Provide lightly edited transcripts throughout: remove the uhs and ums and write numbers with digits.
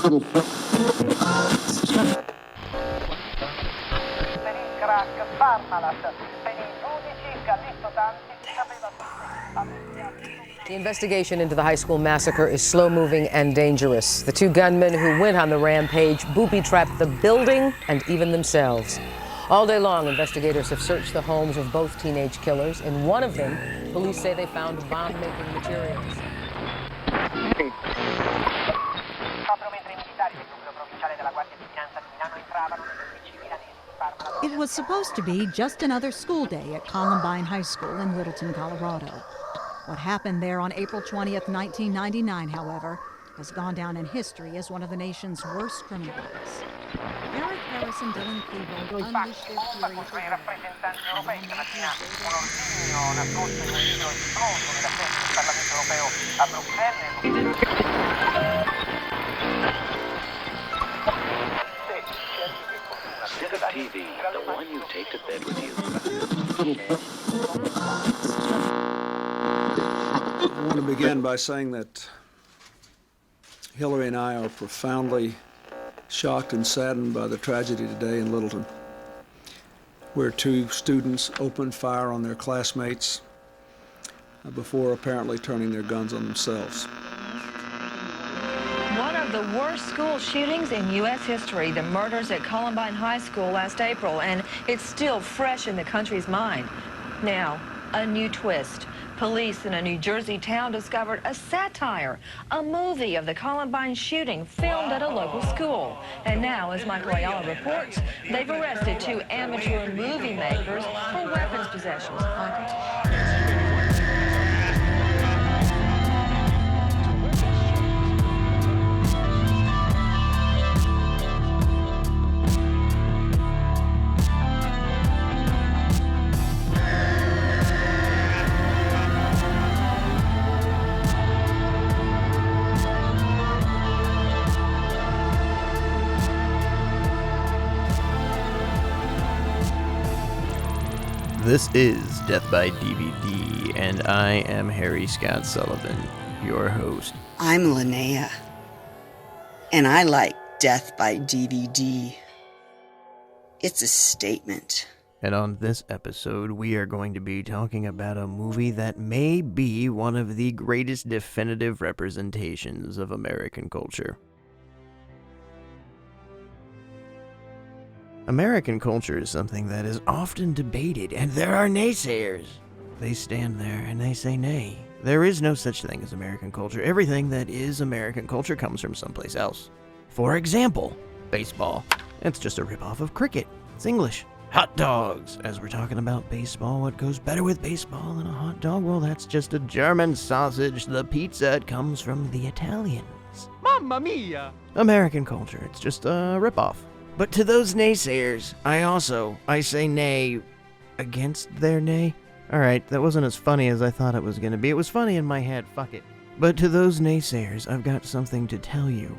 The investigation into the high school massacre is slow-moving and dangerous. The two gunmen who went on the rampage booby-trapped the building and even themselves. All day long, investigators have searched the homes of both teenage killers. In one of them, police say they found bomb-making materials. It was supposed to be just another school day at Columbine High School in Littleton, Colorado. What happened there on April 20th, 1999, however, has gone down in history as one of the nation's worst criminals. Eric Harris and Dylan Klebold unleashed their fury at Stick of TV, the one you take to bed with you. I want to begin by saying that Hillary and I are profoundly shocked and saddened by the tragedy today in Littleton, where two students opened fire on their classmates before apparently turning their guns on themselves. One of the worst school shootings in U.S. history, the murders at Columbine High School last April, and it's still fresh in the country's mind. Now, a new twist. Police in a New Jersey town discovered a satire, a movie of the Columbine shooting filmed at a local school. And now, as Michael Ayala reports, they've arrested two amateur movie makers for weapons possession. Michael? This is Death by DVD, and I am Harry Scott Sullivan, your host. I'm Linnea, and I like Death by DVD. It's a statement. And on this episode, we are going to be talking about a movie that may be one of the greatest definitive representations of American culture. American culture is something that is often debated, and there are naysayers. They stand there and they say nay. There is no such thing as American culture. Everything that is American culture comes from someplace else. For example, baseball. It's just a ripoff of cricket. It's English. Hot dogs. As we're talking about baseball, what goes better with baseball than a hot dog? Well, that's just a German sausage. The pizza, it comes from the Italians. Mamma mia! American culture. It's just a ripoff. But to those naysayers, I say nay against their nay. Alright, that wasn't as funny as I thought it was going to be. It was funny in my head, fuck it. But to those naysayers, I've got something to tell you.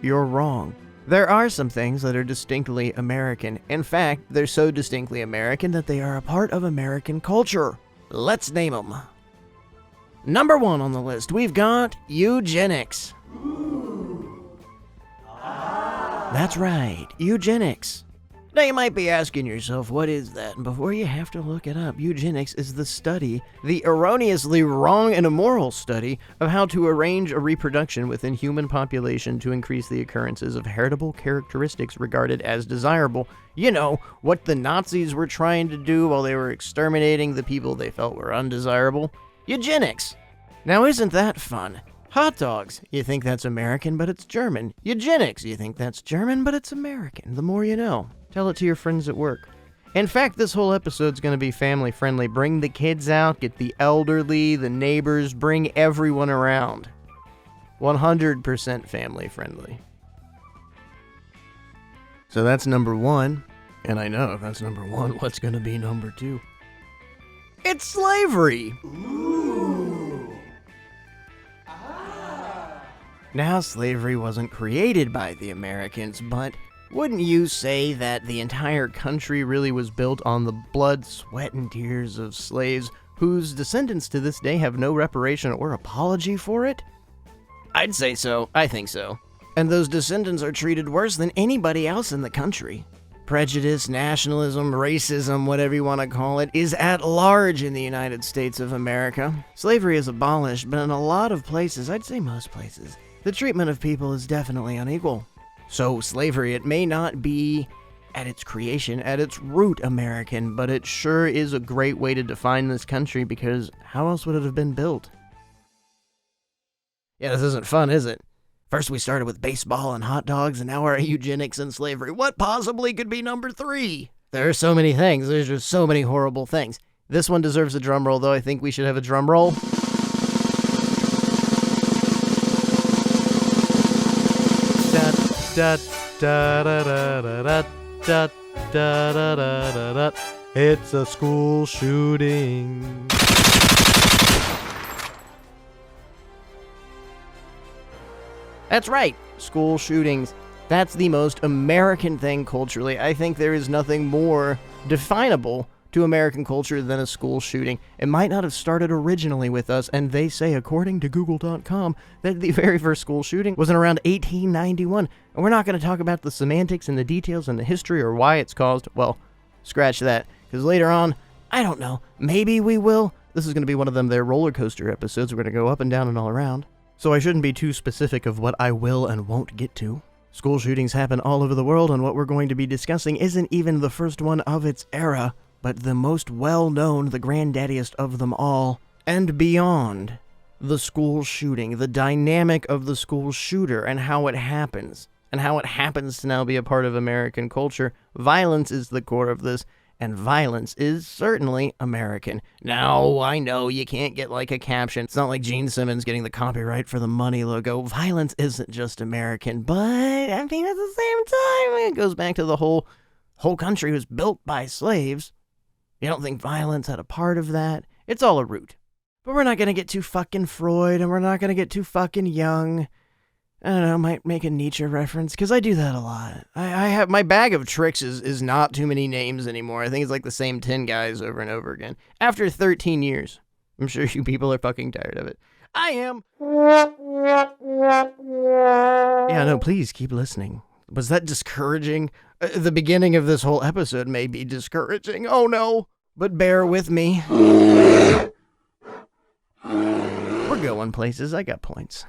You're wrong. There are some things that are distinctly American. In fact, they're so distinctly American that they are a part of American culture. Let's name them. Number 1 on the list, we've got eugenics. That's right, eugenics. Now you might be asking yourself, what is that? And before you have to look it up, eugenics is the study, the erroneously wrong and immoral study, of how to arrange a reproduction within human population to increase the occurrences of heritable characteristics regarded as desirable. You know, what the Nazis were trying to do while they were exterminating the people they felt were undesirable. Eugenics. Now isn't that fun? Hot dogs, you think that's American, but it's German. Eugenics, you think that's German, but it's American. The more you know. Tell it to your friends at work. In fact, this whole episode's going to be family friendly. Bring the kids out, get the elderly, the neighbors, bring everyone around. 100% family friendly. So that's number 1. And I know if that's number 1, what's going to be number 2? It's slavery! Ooh. Now, slavery wasn't created by the Americans, but wouldn't you say that the entire country really was built on the blood, sweat, and tears of slaves whose descendants to this day have no reparation or apology for it? I'd say so. I think so. And those descendants are treated worse than anybody else in the country. Prejudice, nationalism, racism, whatever you want to call it, is at large in the United States of America. Slavery is abolished, but in a lot of places, I'd say most places, the treatment of people is definitely unequal. So slavery, it may not be at its creation, at its root American, but it sure is a great way to define this country, because how else would it have been built? Yeah, this isn't fun, is it? First we started with baseball and hot dogs, and now we're at eugenics and slavery. What possibly could be number 3? There are so many things. There's just so many horrible things. This one deserves a drum roll, though. I think we should have a drum roll. It's a school shooting. That's right, school shootings. That's the most American thing culturally. I think there is nothing more definable to American culture than a school shooting. It might not have started originally with us, and they say, according to Google.com, that the very first school shooting was in around 1891. And we're not going to talk about the semantics and the details and the history or why it's caused. Well, scratch that, because later on, I don't know, maybe we will. This is going to be one of them their roller coaster episodes. We're going to go up and down and all around. So I shouldn't be too specific of what I will and won't get to. School shootings happen all over the world, and what we're going to be discussing isn't even the first one of its era, but the most well-known, the granddaddiest of them all, and beyond. The school shooting, the dynamic of the school shooter, and how it happens to now be a part of American culture. Violence is the core of this, and violence is certainly American. Now, I know you can't get like a caption. It's not like Gene Simmons getting the copyright for the money logo. Violence isn't just American, but I mean, at the same time, it goes back to the whole country was built by slaves. You don't think violence had a part of that? It's all a root. But we're not going to get too fucking Freud, and we're not going to get too fucking Jung. I don't know, might make a Nietzsche reference, because I do that a lot. I have, my bag of tricks is not too many names anymore. I think it's like the same 10 guys over and over again. After 13 years. I'm sure you people are fucking tired of it. I am. Yeah, no, please keep listening. Was that discouraging? The beginning of this whole episode may be discouraging. Oh no. But bear with me. We're going places. I got points.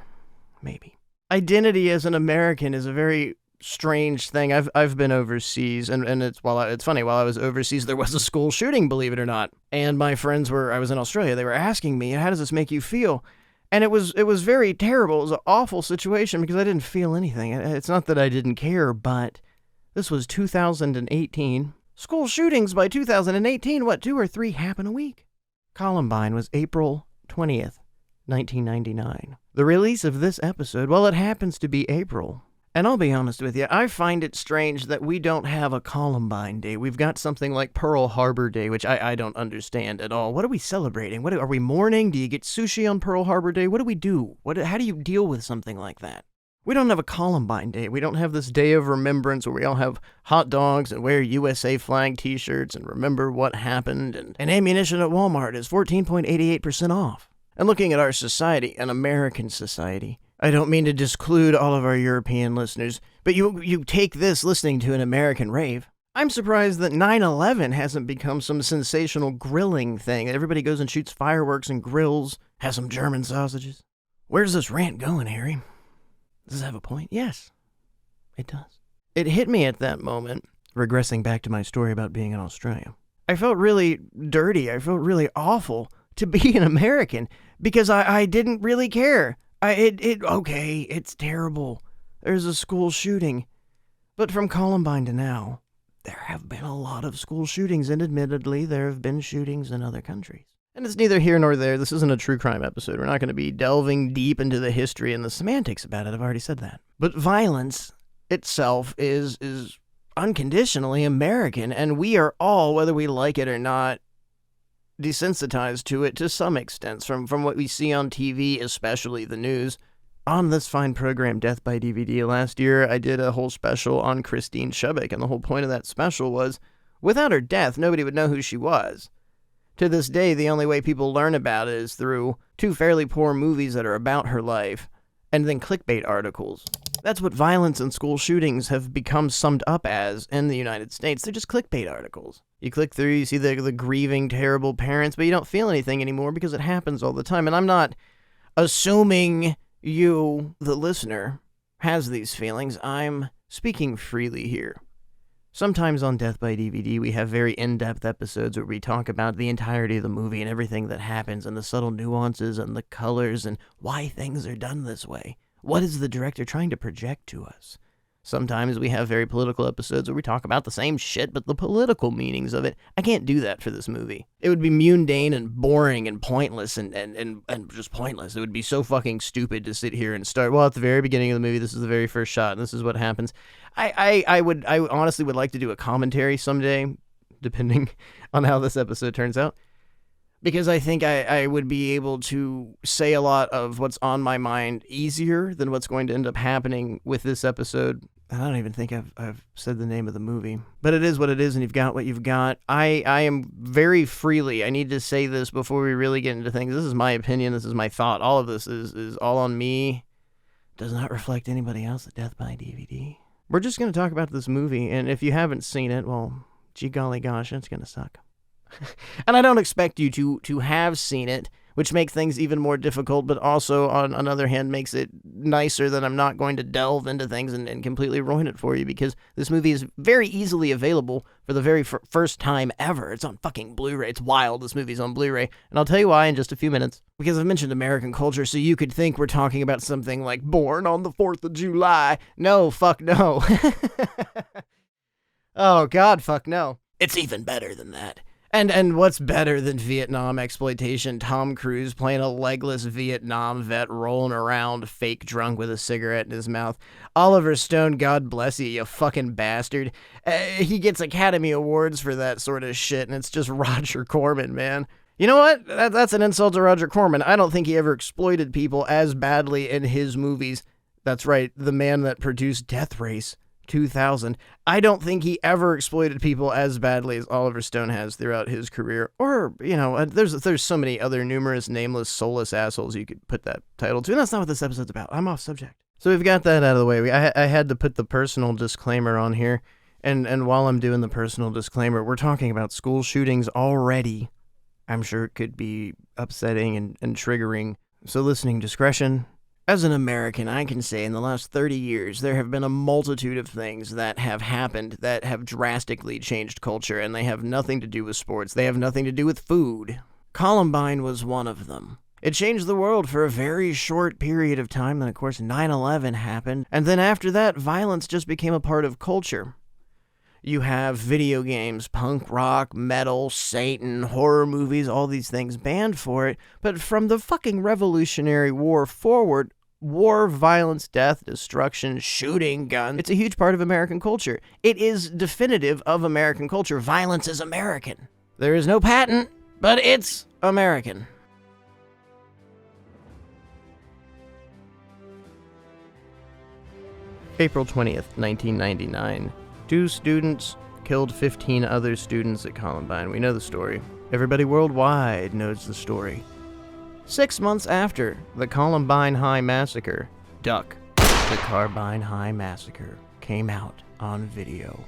Maybe. Identity as an American is a very strange thing. I've been overseas, and it's funny. While I was overseas, there was a school shooting, believe it or not. And my friends I was in Australia. They were asking me, "How does this make you feel?" And it was very terrible. It was an awful situation because I didn't feel anything. It's not that I didn't care, but this was 2018. School shootings by 2018. 2 or 3 happen a week? Columbine was April 20th. 1999. The release of this episode, well, it happens to be April. And I'll be honest with you, I find it strange that we don't have a Columbine Day. We've got something like Pearl Harbor Day, which I don't understand at all. What are we celebrating? Are we mourning? Do you get sushi on Pearl Harbor Day? What do we do? How do you deal with something like that? We don't have a Columbine Day. We don't have this day of remembrance where we all have hot dogs and wear USA flag t-shirts and remember what happened. And ammunition at Walmart is 14.88% off. And looking at our society, an American society, I don't mean to disclude all of our European listeners, but you take this listening to an American rave. I'm surprised that 9/11 hasn't become some sensational grilling thing. Everybody goes and shoots fireworks and grills, has some German sausages. Where's this rant going, Harry? Does it have a point? Yes, it does. It hit me at that moment, regressing back to my story about being in Australia. I felt really dirty. I felt really awful to be an American because I didn't really care. Okay, it's terrible. There's a school shooting. But from Columbine to now, there have been a lot of school shootings, and admittedly, there have been shootings in other countries. And it's neither here nor there. This isn't a true crime episode. We're not going to be delving deep into the history and the semantics about it. I've already said that. But violence itself is unconditionally American, and we are all, whether we like it or not, desensitized to it to some extent from what we see on TV, especially the news. On this fine program, Death by DVD, last year I did a whole special on Christine Chubbuck, and the whole point of that special was, without her death, nobody would know who she was. To this day, the only way people learn about it is through 2 fairly poor movies that are about her life, and then clickbait articles. That's what violence and school shootings have become summed up as in the United States. They're just clickbait articles. You click through, you see the grieving, terrible parents, but you don't feel anything anymore because it happens all the time. And I'm not assuming you, the listener, has these feelings. I'm speaking freely here. Sometimes on Death by DVD, we have very in-depth episodes where we talk about the entirety of the movie and everything that happens and the subtle nuances and the colors and why things are done this way. What is the director trying to project to us? Sometimes we have very political episodes where we talk about the same shit, but the political meanings of it. I can't do that for this movie. It would be mundane and boring and pointless and just pointless. It would be so fucking stupid to sit here and start, well, at the very beginning of the movie, this is the very first shot, and this is what happens. I honestly would like to do a commentary someday, depending on how this episode turns out. Because I think I would be able to say a lot of what's on my mind easier than what's going to end up happening with this episode. I don't even think I've said the name of the movie. But it is what it is, and you've got what you've got. I am very freely, I need to say this before we really get into things. This is my opinion, this is my thought. All of this is all on me. Does not reflect anybody else at Death by DVD. We're just going to talk about this movie, and if you haven't seen it, well, gee golly gosh, it's going to suck. And I don't expect you to have seen it, which makes things even more difficult, but also, on another hand, makes it nicer that I'm not going to delve into things and completely ruin it for you, because this movie is very easily available for the very first time ever. It's on fucking Blu-ray. It's wild, this movie's on Blu-ray. And I'll tell you why in just a few minutes. Because I've mentioned American culture, so you could think we're talking about something like Born on the 4th of July. No, fuck no. Oh, God, fuck no. It's even better than that. And what's better than Vietnam exploitation? Tom Cruise playing a legless Vietnam vet rolling around fake drunk with a cigarette in his mouth. Oliver Stone, God bless you fucking bastard. He gets Academy Awards for that sort of shit, and it's just Roger Corman, man. You know what? That's an insult to Roger Corman. I don't think he ever exploited people as badly in his movies. That's right, the man that produced Death Race 2000. I don't think he ever exploited people as badly as Oliver Stone has throughout his career. Or, you know, there's so many other numerous, nameless, soulless assholes you could put that title to. And that's not what this episode's about. I'm off subject. So we've got that out of the way. I had to put the personal disclaimer on here. And while I'm doing the personal disclaimer, we're talking about school shootings already. I'm sure it could be upsetting and triggering. So listening discretion. As an American, I can say in the last 30 years, there have been a multitude of things that have happened that have drastically changed culture, and they have nothing to do with sports. They have nothing to do with food. Columbine was one of them. It changed the world for a very short period of time, then of course 9/11 happened, and then after that, violence just became a part of culture. You have video games, punk rock, metal, Satan, horror movies, all these things banned for it. But from the fucking Revolutionary War forward, war, violence, death, destruction, shooting, guns, it's a huge part of American culture. It is definitive of American culture. Violence is American. There is no patent, but it's American. April 20th, 1999. 2 students killed 15 other students at Columbine. We know the story. Everybody worldwide knows the story. 6 months after the Columbine High Massacre, Duck, the Carbine High Massacre, came out on video.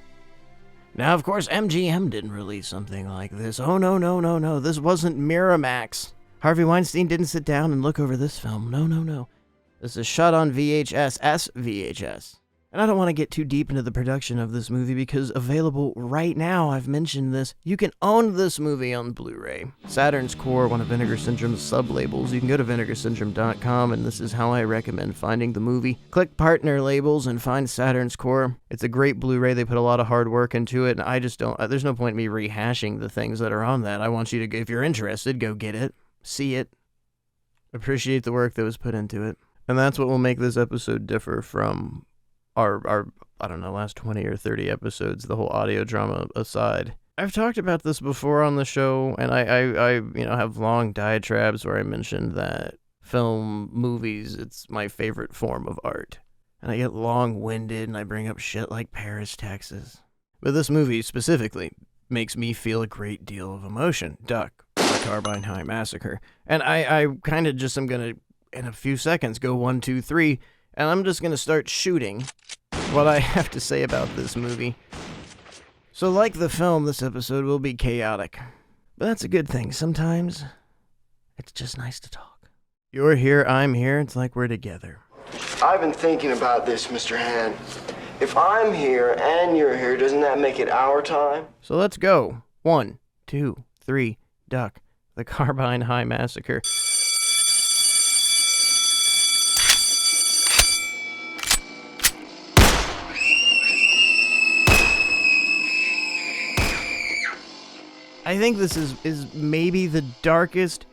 Now, of course, MGM didn't release something like this. Oh, no. This wasn't Miramax. Harvey Weinstein didn't sit down and look over this film. No. This is shot on VHS, SVHS. And I don't want to get too deep into the production of this movie because available right now, I've mentioned this, you can own this movie on Blu-ray. Saturn's Core, one of Vinegar Syndrome's sub-labels. You can go to vinegarsyndrome.com, and this is how I recommend finding the movie. Click Partner Labels and find Saturn's Core. It's a great Blu-ray. They put a lot of hard work into it, and I just don't, there's no point in me rehashing the things that are on that. I want you to, if you're interested, go get it, see it, appreciate the work that was put into it. And that's what will make this episode differ from our I don't know, last 20 or 30 episodes, the whole audio drama aside. I've talked about this before on the show, and I have long diatribes where I mentioned that film, movies, it's my favorite form of art. And I get long-winded, and I bring up shit like Paris, Texas. But this movie specifically makes me feel a great deal of emotion. Duck, the Carbine High Massacre. And I kind of just am going to, in a few seconds, go 1, 2, 3, and I'm just going to start shooting what I have to say about this movie. So like the film, this episode will be chaotic. But that's a good thing. Sometimes it's just nice to talk. You're here, I'm here, it's like we're together. I've been thinking about this, Mr. Han. If I'm here and you're here, doesn't that make it our time? So let's go. 1, 2, 3, duck. The Carbine High Massacre. I think this is maybe the darkest,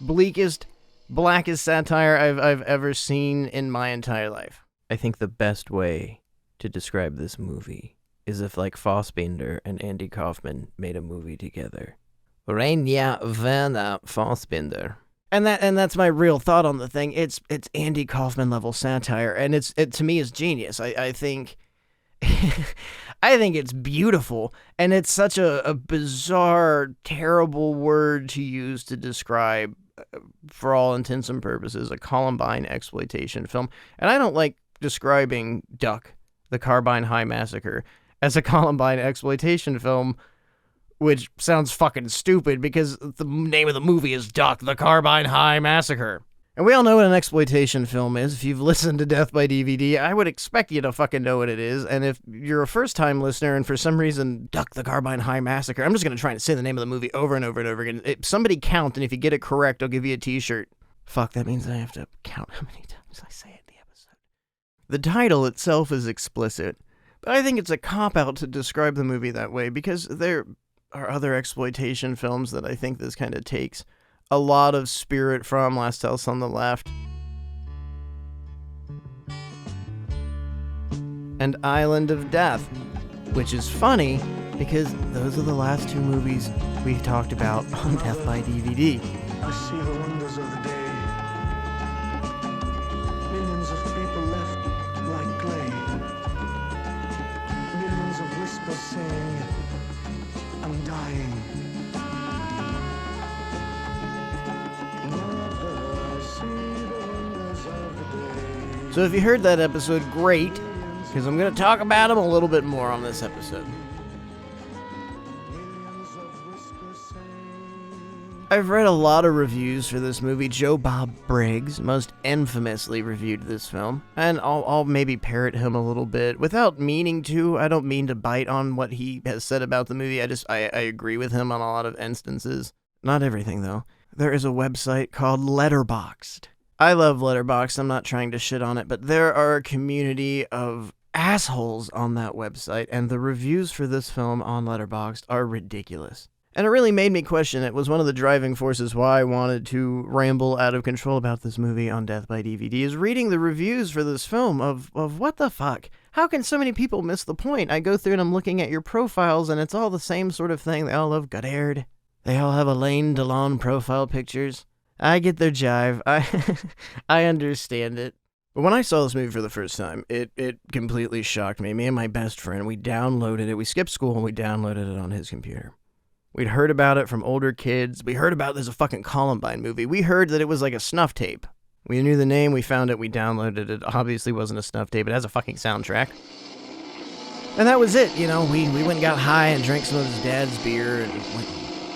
bleakest, blackest satire I've ever seen in my entire life. I think the best way to describe this movie is if like Fassbinder and Andy Kaufman made a movie together. Rainer Werner Fassbinder. And that's my real thought on the thing. It's Andy Kaufman level satire, and it to me is genius. I think I think it's beautiful, and it's such a bizarre, terrible word to use to describe, for all intents and purposes, a Columbine exploitation film. And I don't like describing Duck, the Carbine High Massacre, as a Columbine exploitation film, which sounds fucking stupid because the name of the movie is Duck, the Carbine High Massacre. And we all know what an exploitation film is. If you've listened to Death by DVD, I would expect you to fucking know what it is. And if you're a first-time listener and for some reason, Duck, the Carbine High Massacre, I'm just going to try to say the name of the movie over and over and over again. Somebody count, and if you get it correct, I'll give you a t-shirt. Fuck, that means I have to count how many times I say it in the episode. The title itself is explicit, but I think it's a cop-out to describe the movie that way because there are other exploitation films that I think this kind of takes a lot of spirit from. Last House on the Left and Island of Death, which is funny because those are the last two movies we talked about on Death by DVD. I see the wonders of the day. Millions of people left like clay. Millions of whispers saying, I'm dying. So if you heard that episode, great, because I'm going to talk about them a little bit more on this episode. I've read a lot of reviews for this movie. Joe Bob Briggs most infamously reviewed this film, and I'll maybe parrot him a little bit without meaning to. I don't mean to bite on what he has said about the movie. I agree with him on a lot of instances. Not everything, though. There is a website called Letterboxd. I love Letterboxd. I'm not trying to shit on it, but there are a community of assholes on that website, and the reviews for this film on Letterboxd are ridiculous. And it really made me question. It was one of the driving forces why I wanted to ramble out of control about this movie on Death by DVD, is reading the reviews for this film of what the fuck? How can so many people miss the point? I go through and I'm looking at your profiles, and it's all the same sort of thing. They all love Goddard. They all have Alain Delon profile pictures. I get their jive. I understand it. But when I saw this movie for the first time, it completely shocked me. Me and my best friend, we downloaded it. We skipped school and we downloaded it on his computer. We'd heard about it from older kids. We heard about there's a fucking Columbine movie. We heard that it was like a snuff tape. We knew the name, we found it, we downloaded it. Obviously wasn't a snuff tape. It has a fucking soundtrack. And that was it, you know. We went and got high and drank some of his dad's beer and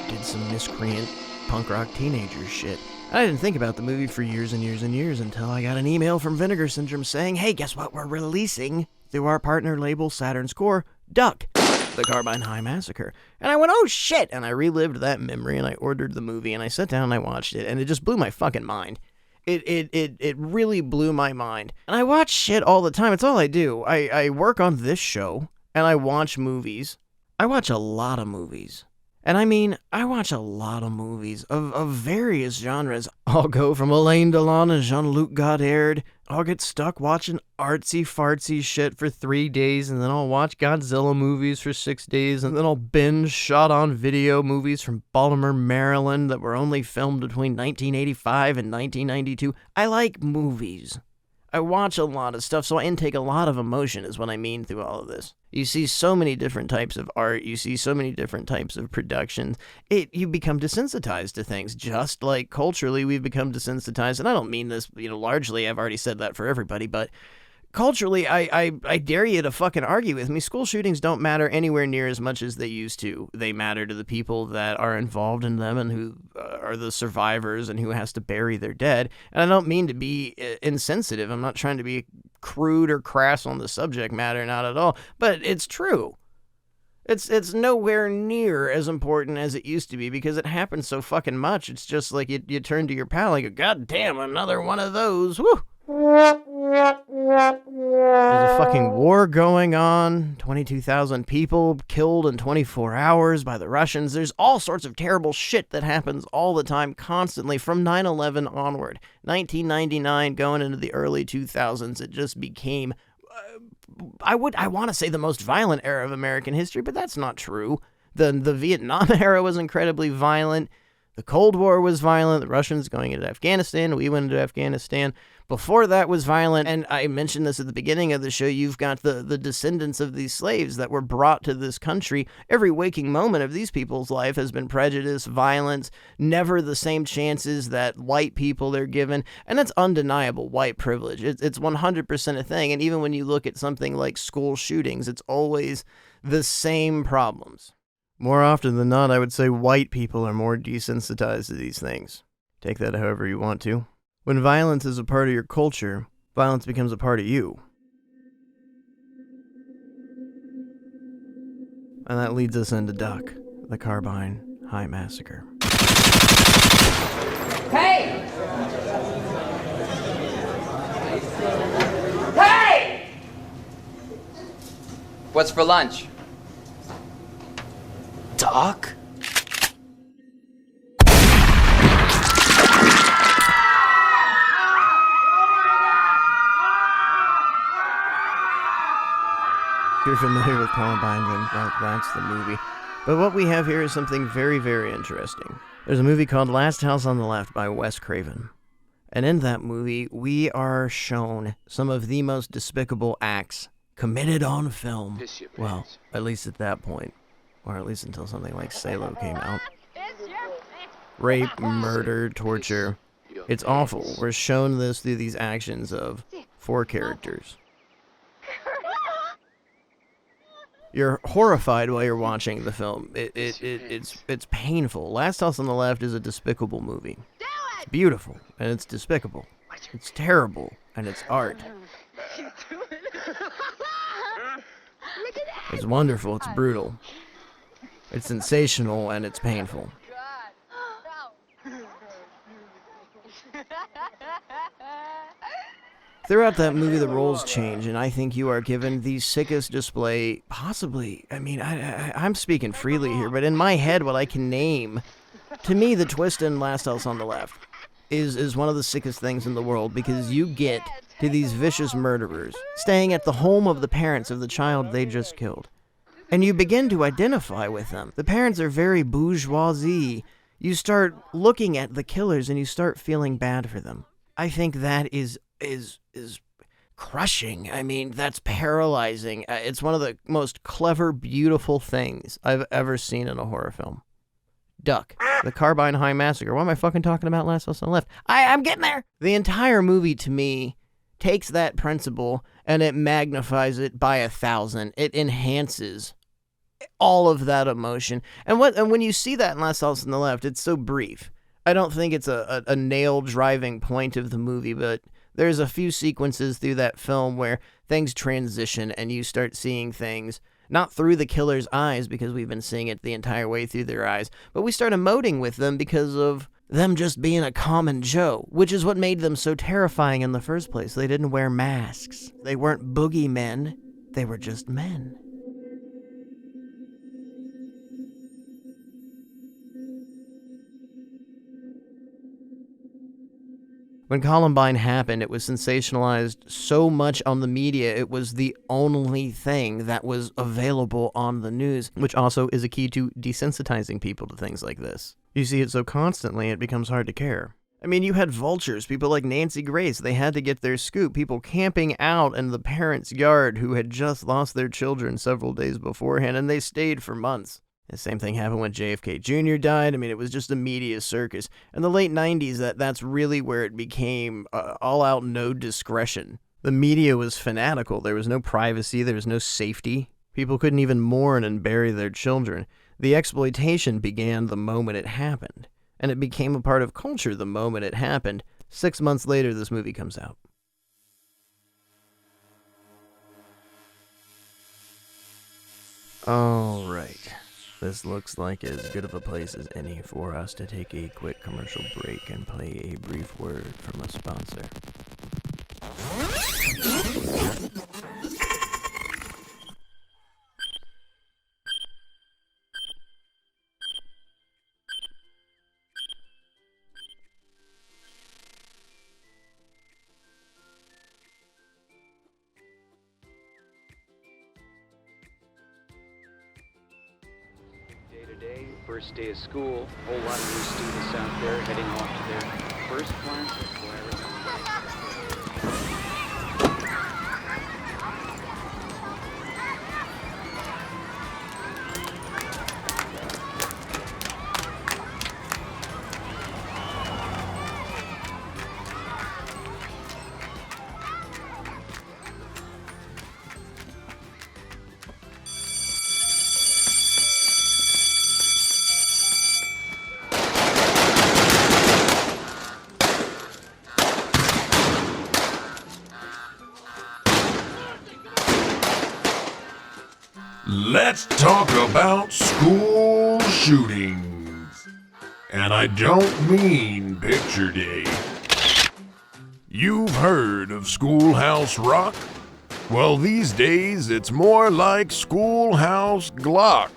did some miscreant punk rock teenager shit. I didn't think about the movie for years and years and years until I got an email from Vinegar Syndrome saying, hey, guess what we're releasing through our partner label Saturn's Core? Duck, the Carbine High Massacre. And I went, oh shit, and I relived that memory and I ordered the movie and I sat down and I watched it and it just blew my fucking mind. It really blew my mind. And I watch shit all the time. It's all I do. I work on this show and I watch movies. I watch a lot of movies. And I mean, I watch a lot of movies of various genres. I'll go from Alain Delon and Jean-Luc Godard. I'll get stuck watching artsy-fartsy shit for 3 days, and then I'll watch Godzilla movies for 6 days, and then I'll binge shot-on-video movies from Baltimore, Maryland that were only filmed between 1985 and 1992. I like movies. I watch a lot of stuff, so I intake a lot of emotion is what I mean through all of this. You see so many different types of art, you see so many different types of productions. You become desensitized to things, just like culturally we've become desensitized. And I don't mean this, largely, I've already said that for everybody, but culturally, I dare you to fucking argue with me. School shootings don't matter anywhere near as much as they used to. They matter to the people that are involved in them and who are the survivors and who has to bury their dead. And I don't mean to be insensitive. I'm not trying to be crude or crass on the subject matter, not at all. But it's true. It's nowhere near as important as it used to be because it happens so fucking much. It's just like you turn to your pal and you go, God damn, another one of those. Woo! There's a fucking war going on, 22,000 people killed in 24 hours by the Russians. There's all sorts of terrible shit that happens all the time, constantly, from 9/11 onward. 1999 going into the early 2000s, it just became, I want to say the most violent era of American history, but that's not true. The Vietnam era was incredibly violent. The Cold War was violent. The Russians going into Afghanistan. We went into Afghanistan. Before that was violent, and I mentioned this at the beginning of the show, you've got the descendants of these slaves that were brought to this country. Every waking moment of these people's life has been prejudice, violence, never the same chances that white people are given, and that's undeniable white privilege. It's 100% a thing, and even when you look at something like school shootings, it's always the same problems. More often than not, I would say white people are more desensitized to these things. Take that however you want to. When violence is a part of your culture, violence becomes a part of you. And that leads us into Duck, the Carbine High Massacre. Hey! Hey! What's for lunch? Duck? If you're familiar with Columbine, then that's the movie. But what we have here is something very, very interesting. There's a movie called Last House on the Left by Wes Craven. And in that movie, we are shown some of the most despicable acts committed on film. Well, at least at that point. Or at least until something like Salo came out. Rape, murder, torture. It's awful. We're shown this through these actions of 4 characters. You're horrified while you're watching the film. It's painful. Last House on the Left is a despicable movie. It's beautiful, and it's despicable. It's terrible, and it's art. It's wonderful, it's brutal. It's sensational, and it's painful. Throughout that movie, the roles change, and I think you are given the sickest display possibly. I mean, I'm speaking freely here, but in my head, what I can name, to me, the twist in Last House on the Left is one of the sickest things in the world, because you get to these vicious murderers staying at the home of the parents of the child they just killed. And you begin to identify with them. The parents are very bourgeoisie. You start looking at the killers, and you start feeling bad for them. I think that is crushing. I mean, that's paralyzing. It's one of the most clever, beautiful things I've ever seen in a horror film. Duck, the Carbine High Massacre. What am I fucking talking about? Last House on the Left. I'm getting there. The entire movie, to me, takes that principle and it magnifies it by 1,000. It enhances all of that emotion. And when you see that in Last House on the Left, it's so brief. I don't think it's a nail-driving point of the movie, but there's a few sequences through that film where things transition and you start seeing things, not through the killer's eyes, because we've been seeing it the entire way through their eyes, but we start emoting with them because of them just being a common Joe, which is what made them so terrifying in the first place. They didn't wear masks. They weren't boogeymen. They were just men. When Columbine happened, it was sensationalized so much on the media, it was the only thing that was available on the news, which also is a key to desensitizing people to things like this. You see it so constantly, it becomes hard to care. I mean, you had vultures, people like Nancy Grace. They had to get their scoop. People camping out in the parents' yard who had just lost their children several days beforehand, and they stayed for months. The same thing happened when JFK Jr. died. I mean, it was just a media circus. In the late 90s, that's really where it became all-out no discretion. The media was fanatical. There was no privacy. There was no safety. People couldn't even mourn and bury their children. The exploitation began the moment it happened. And it became a part of culture the moment it happened. 6 months later, this movie comes out. All right. This looks like as good of a place as any for us to take a quick commercial break and play a brief word from a sponsor. Day, first day of school, a whole lot of new students out there heading off to their first classes. Boy, I remember. Let's talk about school shootings. And I don't mean picture day. You've heard of Schoolhouse Rock? Well, these days it's more like Schoolhouse Glock.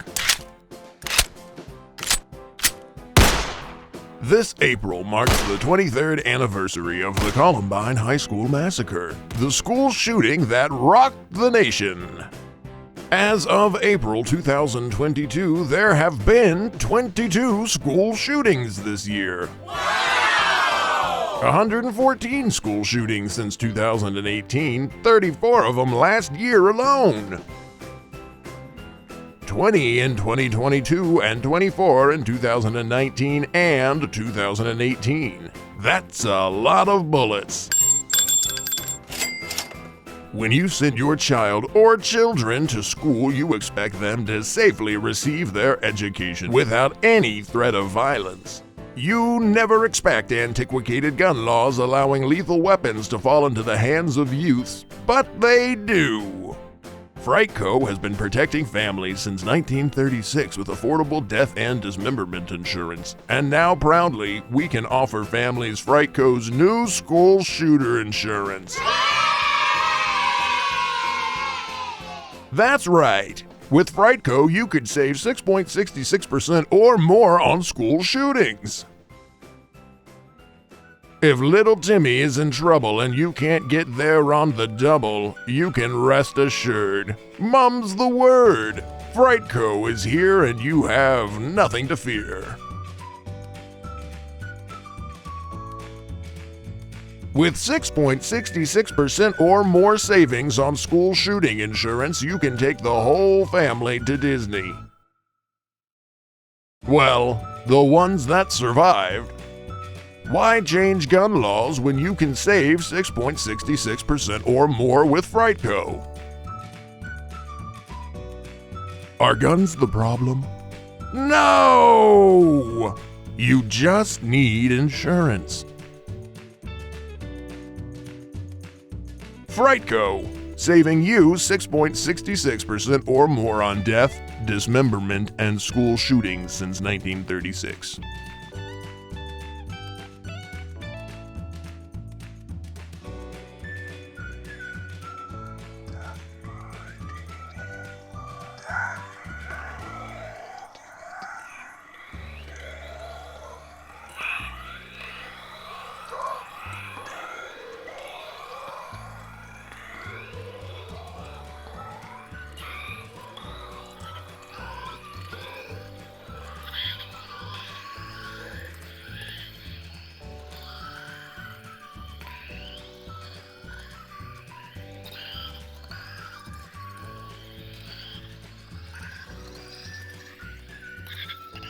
This April marks the 23rd anniversary of the Columbine High School Massacre, the school shooting that rocked the nation. As of April 2022, there have been 22 school shootings this year. Wow! 114 school shootings since 2018, 34 of them last year alone. 20 in 2022 and 24 in 2019 and 2018. That's a lot of bullets. When you send your child or children to school, you expect them to safely receive their education without any threat of violence. You never expect antiquated gun laws allowing lethal weapons to fall into the hands of youths, but they do. Frightco has been protecting families since 1936 with affordable death and dismemberment insurance, and now proudly we can offer families Frightco's new school shooter insurance. That's right. With Frightco, you could save 6.66% or more on school shootings. If little Timmy is in trouble and you can't get there on the double, you can rest assured. Mum's the word. Frightco is here and you have nothing to fear. With 6.66% or more savings on school shooting insurance, you can take the whole family to Disney. Well, the ones that survived. Why change gun laws when you can save 6.66% or more with Frightco? Are guns the problem? No! You just need insurance. Frightco, saving you 6.66% or more on death, dismemberment, and school shootings since 1936.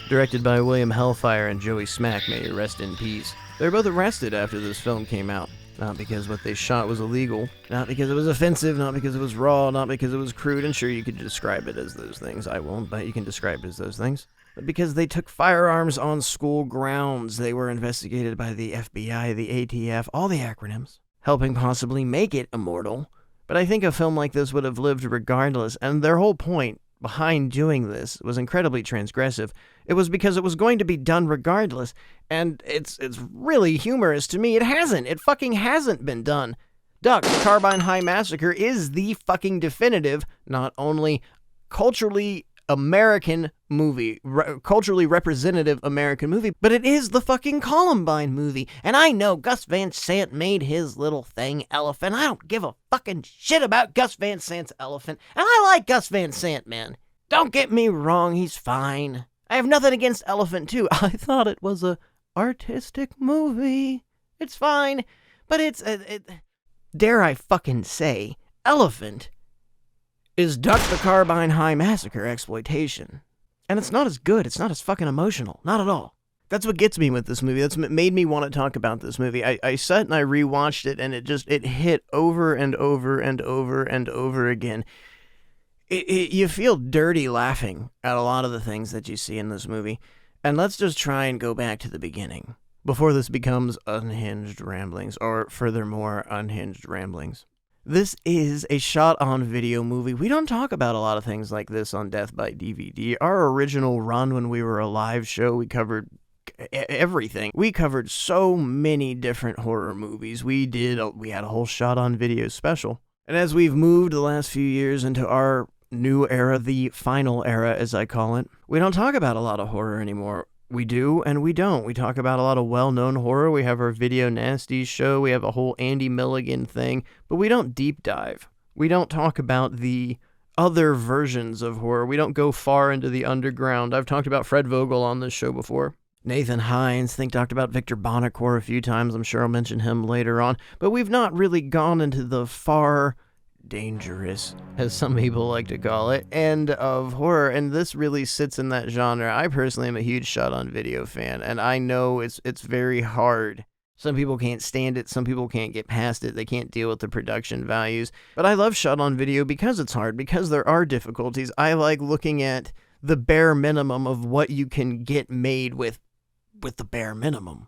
directed by William Hellfire and Joey Smack, may he rest in peace. They were both arrested after this film came out. Not because what they shot was illegal, not because it was offensive, not because it was raw, not because it was crude, and sure, you could describe it as those things. I won't, but you can describe it as those things. But because they took firearms on school grounds. They were investigated by the FBI, the ATF, all the acronyms, helping possibly make it immortal. But I think a film like this would have lived regardless, and their whole point behind doing this was incredibly transgressive. It was because it was going to be done regardless, and it's really humorous to me. It fucking hasn't been done. Duck, Carbine High Massacre is the fucking definitive, not only culturally American movie, culturally representative American movie, but it is the fucking Columbine movie. And I know Gus Van Sant made his little thing Elephant. I don't give a fucking shit about Gus Van Sant's Elephant. And I like Gus Van Sant, man. Don't get me wrong, he's fine. I have nothing against Elephant 2. I thought it was a artistic movie. It's fine, but it's dare I fucking say, Elephant is Duck the Carbine High Massacre exploitation. And it's not as good, it's not as fucking emotional, not at all. That's what gets me with this movie, that's what made me want to talk about this movie. I sat and I rewatched it, and it hit over and over and over and over again. You feel dirty laughing at a lot of the things that you see in this movie. And let's just try and go back to the beginning, before this becomes unhinged ramblings, or furthermore, unhinged ramblings. This is a shot-on-video movie. We don't talk about a lot of things like this on Death by DVD. Our original run when we were a live show, we covered everything. We covered so many different horror movies. We had a whole shot-on-video special. And as we've moved the last few years into our new era, the final era, as I call it, we don't talk about a lot of horror anymore. We do, and we don't. We talk about a lot of well-known horror. We have our Video Nasties show. We have a whole Andy Milligan thing. But we don't deep dive. We don't talk about the other versions of horror. We don't go far into the underground. I've talked about Fred Vogel on this show before. Nathan Hines, talked about Victor Bonacore a few times. I'm sure I'll mention him later on. But we've not really gone into the far dangerous, as some people like to call it, end of horror, and this really sits in that genre. I personally am a huge shot-on-video fan, and I know it's very hard. Some people can't stand it, some people can't get past it, they can't deal with the production values, but I love shot-on-video because it's hard, because there are difficulties. I like looking at the bare minimum of what you can get made with the bare minimum.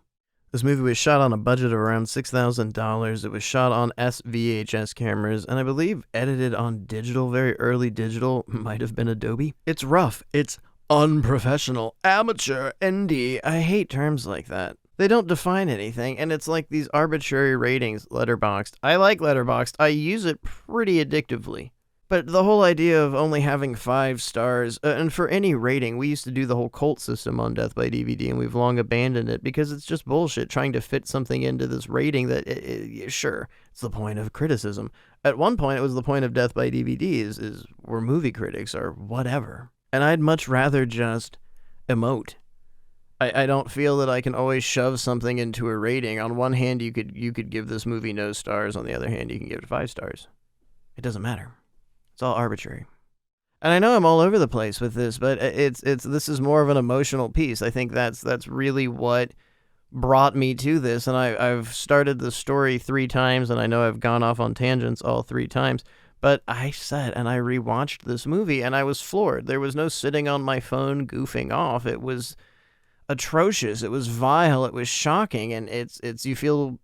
This movie was shot on a budget of around $6,000. It was shot on SVHS cameras, and I believe edited on digital, very early digital, might have been Adobe. It's rough. It's unprofessional, amateur, indie. I hate terms like that. They don't define anything, and it's like these arbitrary ratings, Letterboxd. I like Letterboxd. I use it pretty addictively. But the whole idea of only having 5 stars, and for any rating, we used to do the whole cult system on Death by DVD, and we've long abandoned it because it's just bullshit trying to fit something into this rating that, sure, it's the point of criticism. At one point, it was the point of Death by DVD, is we're movie critics or whatever. And I'd much rather just emote. I don't feel that I can always shove something into a rating. On one hand, you could give this movie no stars. On the other hand, you can give it 5 stars. It doesn't matter. It's all arbitrary. And I know I'm all over the place with this, but this is more of an emotional piece. I think that's really what brought me to this, and I've started the story 3 times, and I know I've gone off on tangents all 3 times, but I sat and I rewatched this movie, and I was floored. There was no sitting on my phone goofing off. It was atrocious. It was vile. It was shocking, and it's you feel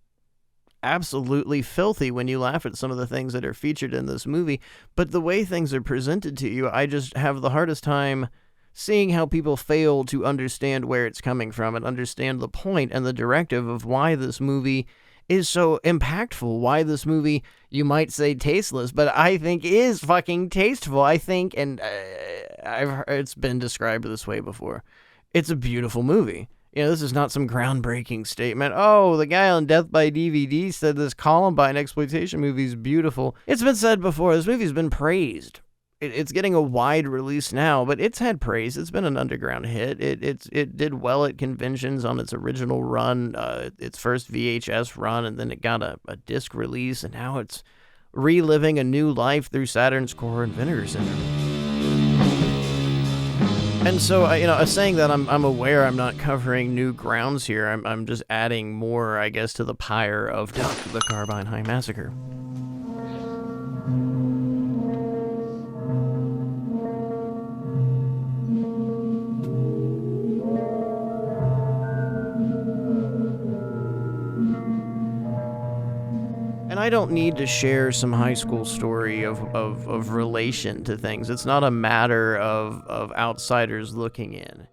absolutely filthy when you laugh at some of the things that are featured in this movie, but the way things are presented to you, I just have the hardest time seeing how people fail to understand where it's coming from and understand the point and the directive of why this movie is so impactful, why this movie, you might say tasteless, but I think is fucking tasteful. I think, and it's been described this way before, it's a beautiful movie. You know, this is not some groundbreaking statement. Oh, the guy on Death by DVD said this Columbine exploitation movie is beautiful. It's been said before. This movie's been praised. It's getting a wide release now, but it's had praise. It's been an underground hit. It did well at conventions on its original run, its first VHS run, and then it got a disc release, and now it's reliving a new life through Saturn's Core and Vinegar Syndrome. And so, saying that I'm aware I'm not covering new grounds here. I'm just adding more, I guess, to the pyre of the Carbine High Massacre. And I don't need to share some high school story of relation to things. It's not a matter of outsiders looking in.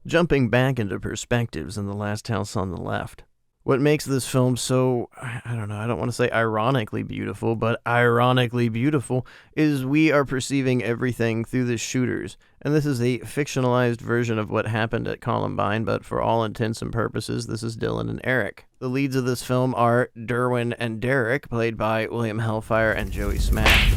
Jumping back into perspectives in The Last House on the Left. What makes this film so, I don't know, I don't want to say ironically beautiful, but ironically beautiful, is we are perceiving everything through the shooters. And this is a fictionalized version of what happened at Columbine, but for all intents and purposes, this is Dylan and Eric. The leads of this film are Derwin and Derek, played by William Hellfire and Joey Smack.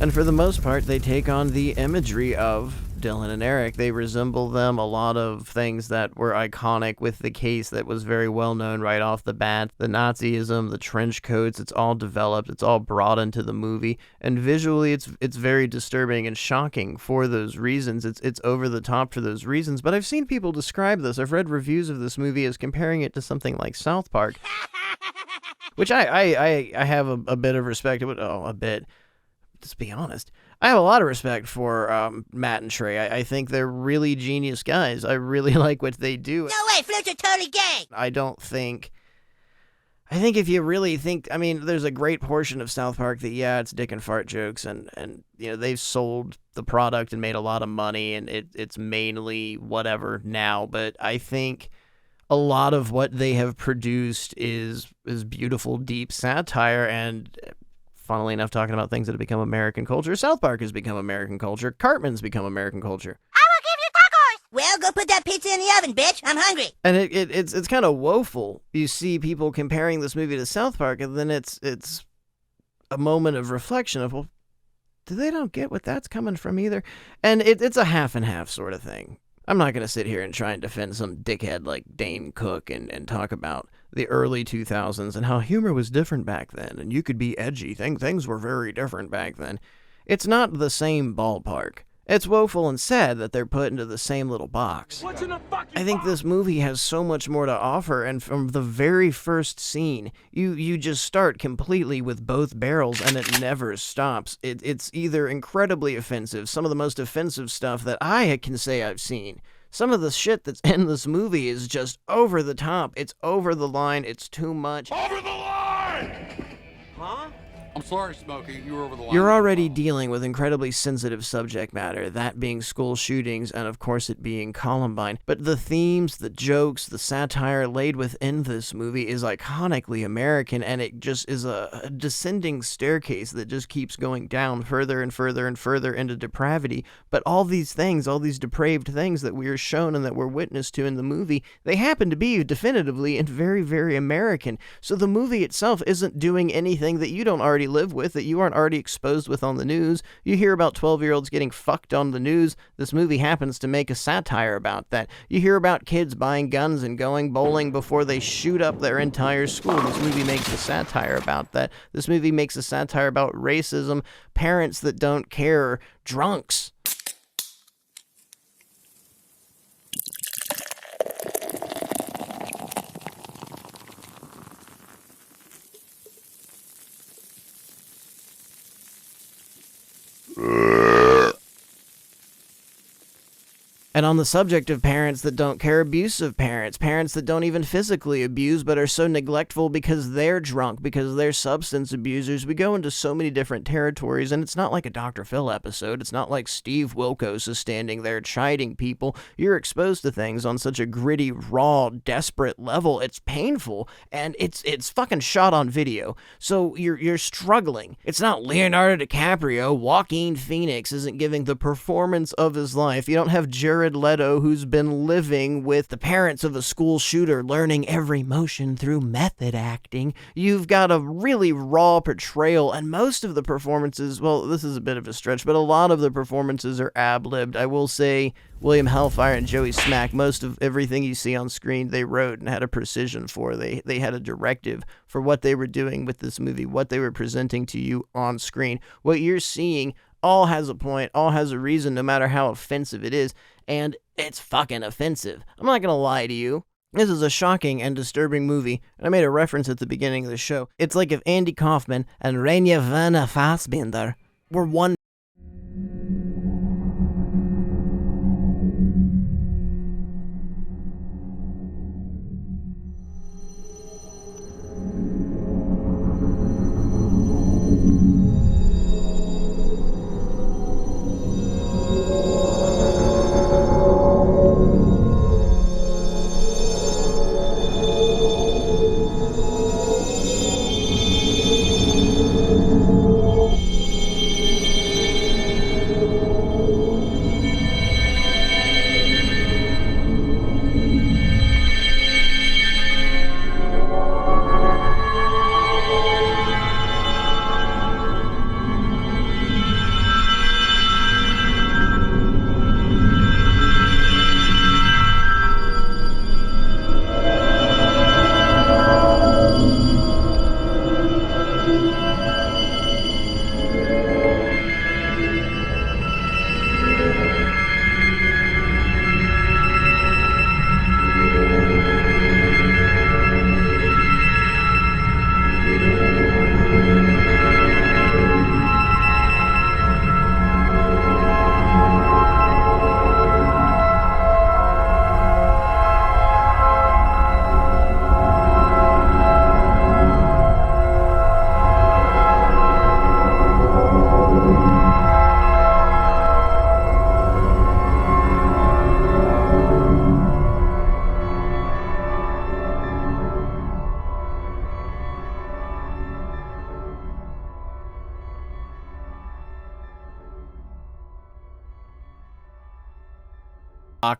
And for the most part, they take on the imagery of Dylan and Eric. They resemble them, a lot of things that were iconic with the case that was very well known right off the bat. The Nazism, the trench coats, it's all developed, it's all brought into the movie, and visually it's very disturbing and shocking for those reasons. It's over the top for those reasons, but I've seen people describe this. I've read reviews of this movie as comparing it to something like South Park, which I have a bit of respect. A bit. Let's be honest. I have a lot of respect for Matt and Trey. I think they're really genius guys. I really like what they do. No way, Flutes are totally gay! I think if you really think, there's a great portion of South Park that, it's dick and fart jokes, and they've sold the product and made a lot of money, and it's mainly whatever now, but I think a lot of what they have produced is beautiful, deep satire, and funnily enough, talking about things that have become American culture. South Park has become American culture. Cartman's become American culture. I will give you tacos! Well, go put that pizza in the oven, bitch. I'm hungry. And it's kind of woeful. You see people comparing this movie to South Park, and then it's a moment of reflection of, well, do they don't get what that's coming from either? And it's a half and half sort of thing. I'm not going to sit here and try and defend some dickhead like Dane Cook and talk about the early 2000s and how humor was different back then, and you could be edgy. Things were very different back then. It's not the same ballpark. It's woeful and sad that they're put into the same little box. What's in the fucking I think this movie has so much more to offer, and from the very first scene, you just start completely with both barrels, and it never stops. It's either incredibly offensive, some of the most offensive stuff that I can say I've seen. Some of the shit that's in this movie is just over the top. It's over the line. It's too much. Over the line! Huh? I'm sorry, Smokey. You were over the line. You're already dealing with incredibly sensitive subject matter, that being school shootings and, of course, it being Columbine. But the themes, the jokes, the satire laid within this movie is iconically American, and it just is a descending staircase that just keeps going down further and further and further into depravity. But all these things, all these depraved things that we are shown and that we're witness to in the movie, they happen to be definitively and very, very American. So the movie itself isn't doing anything that you don't already live with, that you aren't already exposed with on the news. You hear about 12-year-olds getting fucked on the news. This movie happens to make a satire about that. You hear about kids buying guns and going bowling before they shoot up their entire school. This movie makes a satire about that. This movie makes a satire about racism, parents that don't care, drunks. And on the subject of parents that don't care, abusive parents, parents that don't even physically abuse but are so neglectful because they're drunk, because they're substance abusers, we go into so many different territories, and it's not like a Dr. Phil episode. It's not like Steve Wilkos is standing there chiding people. You're exposed to things on such a gritty, raw, desperate level. It's painful, and it's fucking shot on video. So you're struggling. It's not Leonardo DiCaprio. Joaquin Phoenix isn't giving the performance of his life. You don't have Jared Leto, who's been living with the parents of a school shooter, learning every motion through method acting. You've got a really raw portrayal, and most of the performances, well, this is a bit of a stretch, but a lot of the performances are ab-libbed. I will say William Hellfire and Joey Smack, most of everything you see on screen, they wrote and had a precision for. They had a directive for what they were doing with this movie, what they were presenting to you on screen. What you're seeing All has a point, all has a reason, no matter how offensive it is, and it's fucking offensive. I'm not gonna lie to you. This is a shocking and disturbing movie, and I made a reference at the beginning of the show. It's like if Andy Kaufman and Rainer Werner Fassbinder were one.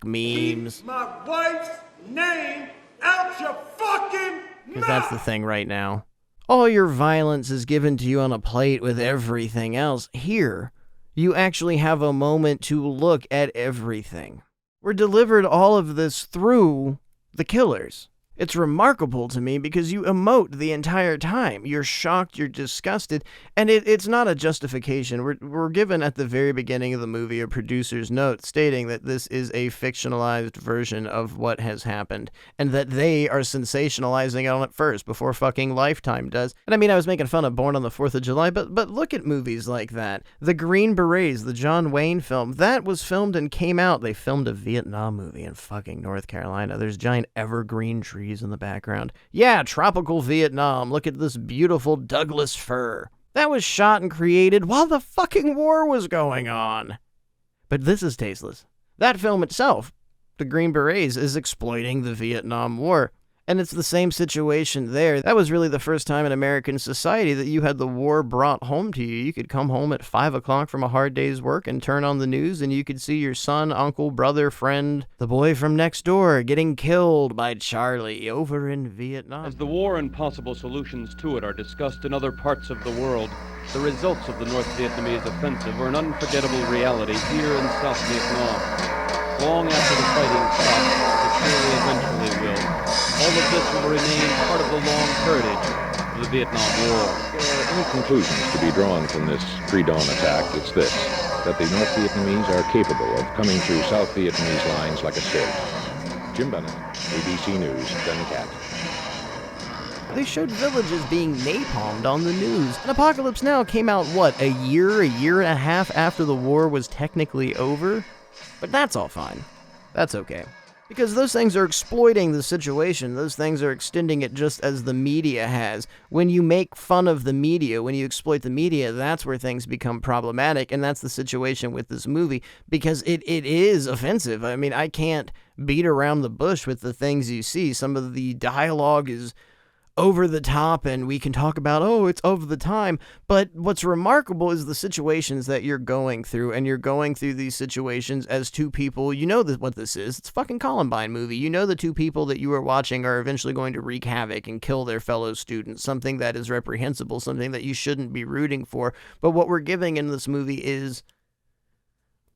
Memes. Keep my wife's name out your fucking Because that's the thing right now. All your violence is given to you on a plate with everything else. Here, you actually have a moment to look at everything. We're delivered all of this through the killers. It's remarkable to me because you emote the entire time. You're shocked, you're disgusted, and it's not a justification. We're given at the very beginning of the movie a producer's note stating that this is a fictionalized version of what has happened, and that they are sensationalizing it on it first before fucking Lifetime does. And I mean, I was making fun of Born on the 4th of July, but look at movies like that. The Green Berets, the John Wayne film, that was filmed and came out. They filmed a Vietnam movie in fucking North Carolina. There's giant evergreen trees in the background. Yeah, tropical Vietnam. Look at this beautiful Douglas fir. That was shot and created while the fucking war was going on. But this is tasteless. That film itself, The Green Berets, is exploiting the Vietnam War. And it's the same situation there. That was really the first time in American society that you had the war brought home to you. You could come home at 5 o'clock from a hard day's work and turn on the news, and you could see your son, uncle, brother, friend, the boy from next door getting killed by Charlie over in Vietnam. As the war and possible solutions to it are discussed in other parts of the world, the results of the North Vietnamese offensive are an unforgettable reality here in South Vietnam. Long after the fighting stops, it surely eventually will. All of this will remain part of the long heritage of the Vietnam War. If there are any conclusions to be drawn from this pre-dawn attack, it's this, that the North Vietnamese are capable of coming through South Vietnamese lines like a sieve. Jim Bennett, ABC News, Duncat. They showed villages being napalmed on the news. And Apocalypse Now came out, what, a year and a half after the war was technically over? But that's all fine. That's okay. Because those things are exploiting the situation. Those things are extending it just as the media has. When you make fun of the media, when you exploit the media, that's where things become problematic. And that's the situation with this movie. Because it is offensive. I mean, I can't beat around the bush with the things you see. Some of the dialogue is over the top, and we can talk about, oh, it's of the time, but what's remarkable is the situations that you're going through, and you're going through these situations as two people. You know what this is. It's a fucking Columbine movie. You know the two people that you are watching are eventually going to wreak havoc and kill their fellow students, something that is reprehensible, something that you shouldn't be rooting for, but what we're giving in this movie is,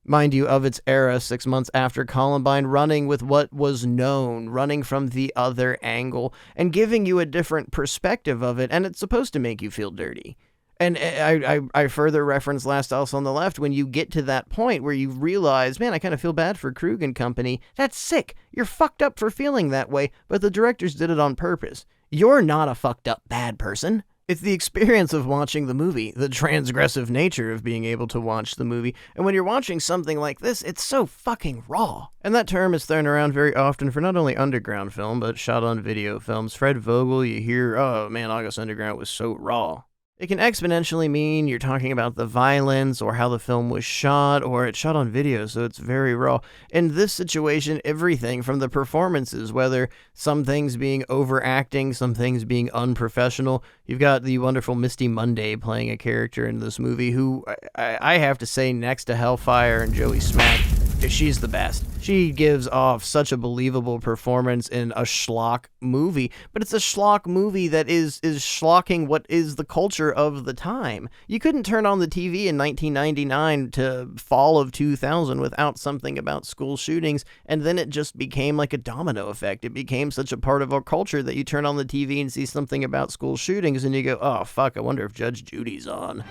mind you, of its era, 6 months after Columbine, running with what was known, running from the other angle, and giving you a different perspective of it, and it's supposed to make you feel dirty. And I further reference Last House on the Left. When you get to that point where you realize, man, I kind of feel bad for Krug and company. That's sick. You're fucked up for feeling that way, but the directors did it on purpose. You're not a fucked up bad person. It's the experience of watching the movie, the transgressive nature of being able to watch the movie. And when you're watching something like this, it's so fucking raw. And that term is thrown around very often for not only underground film, but shot on video films. Fred Vogel, you hear, oh man, August Underground was so raw. It can exponentially mean you're talking about the violence or how the film was shot, or it's shot on video, so it's very raw. In this situation, everything from the performances, whether some things being overacting, some things being unprofessional. You've got the wonderful Misty Monday playing a character in this movie who, I have to say, next to Hellfire and Joey Smack, she's the best. She gives off such a believable performance in a schlock movie, but it's a schlock movie that is schlocking what is the culture of the time. You couldn't turn on the TV in 1999 to fall of 2000 without something about school shootings, and then it just became like a domino effect. It became such a part of our culture that you turn on the TV and see something about school shootings and you go, oh fuck, I wonder if Judge Judy's on.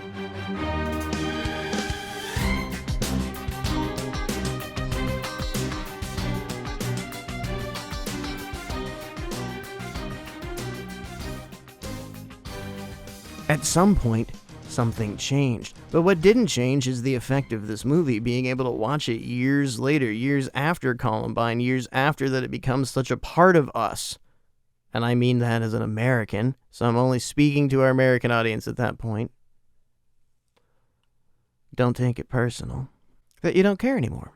At some point, something changed. But what didn't change is the effect of this movie, being able to watch it years later, years after Columbine, years after that it becomes such a part of us. And I mean that as an American, so I'm only speaking to our American audience at that point. Don't take it personal. That you don't care anymore.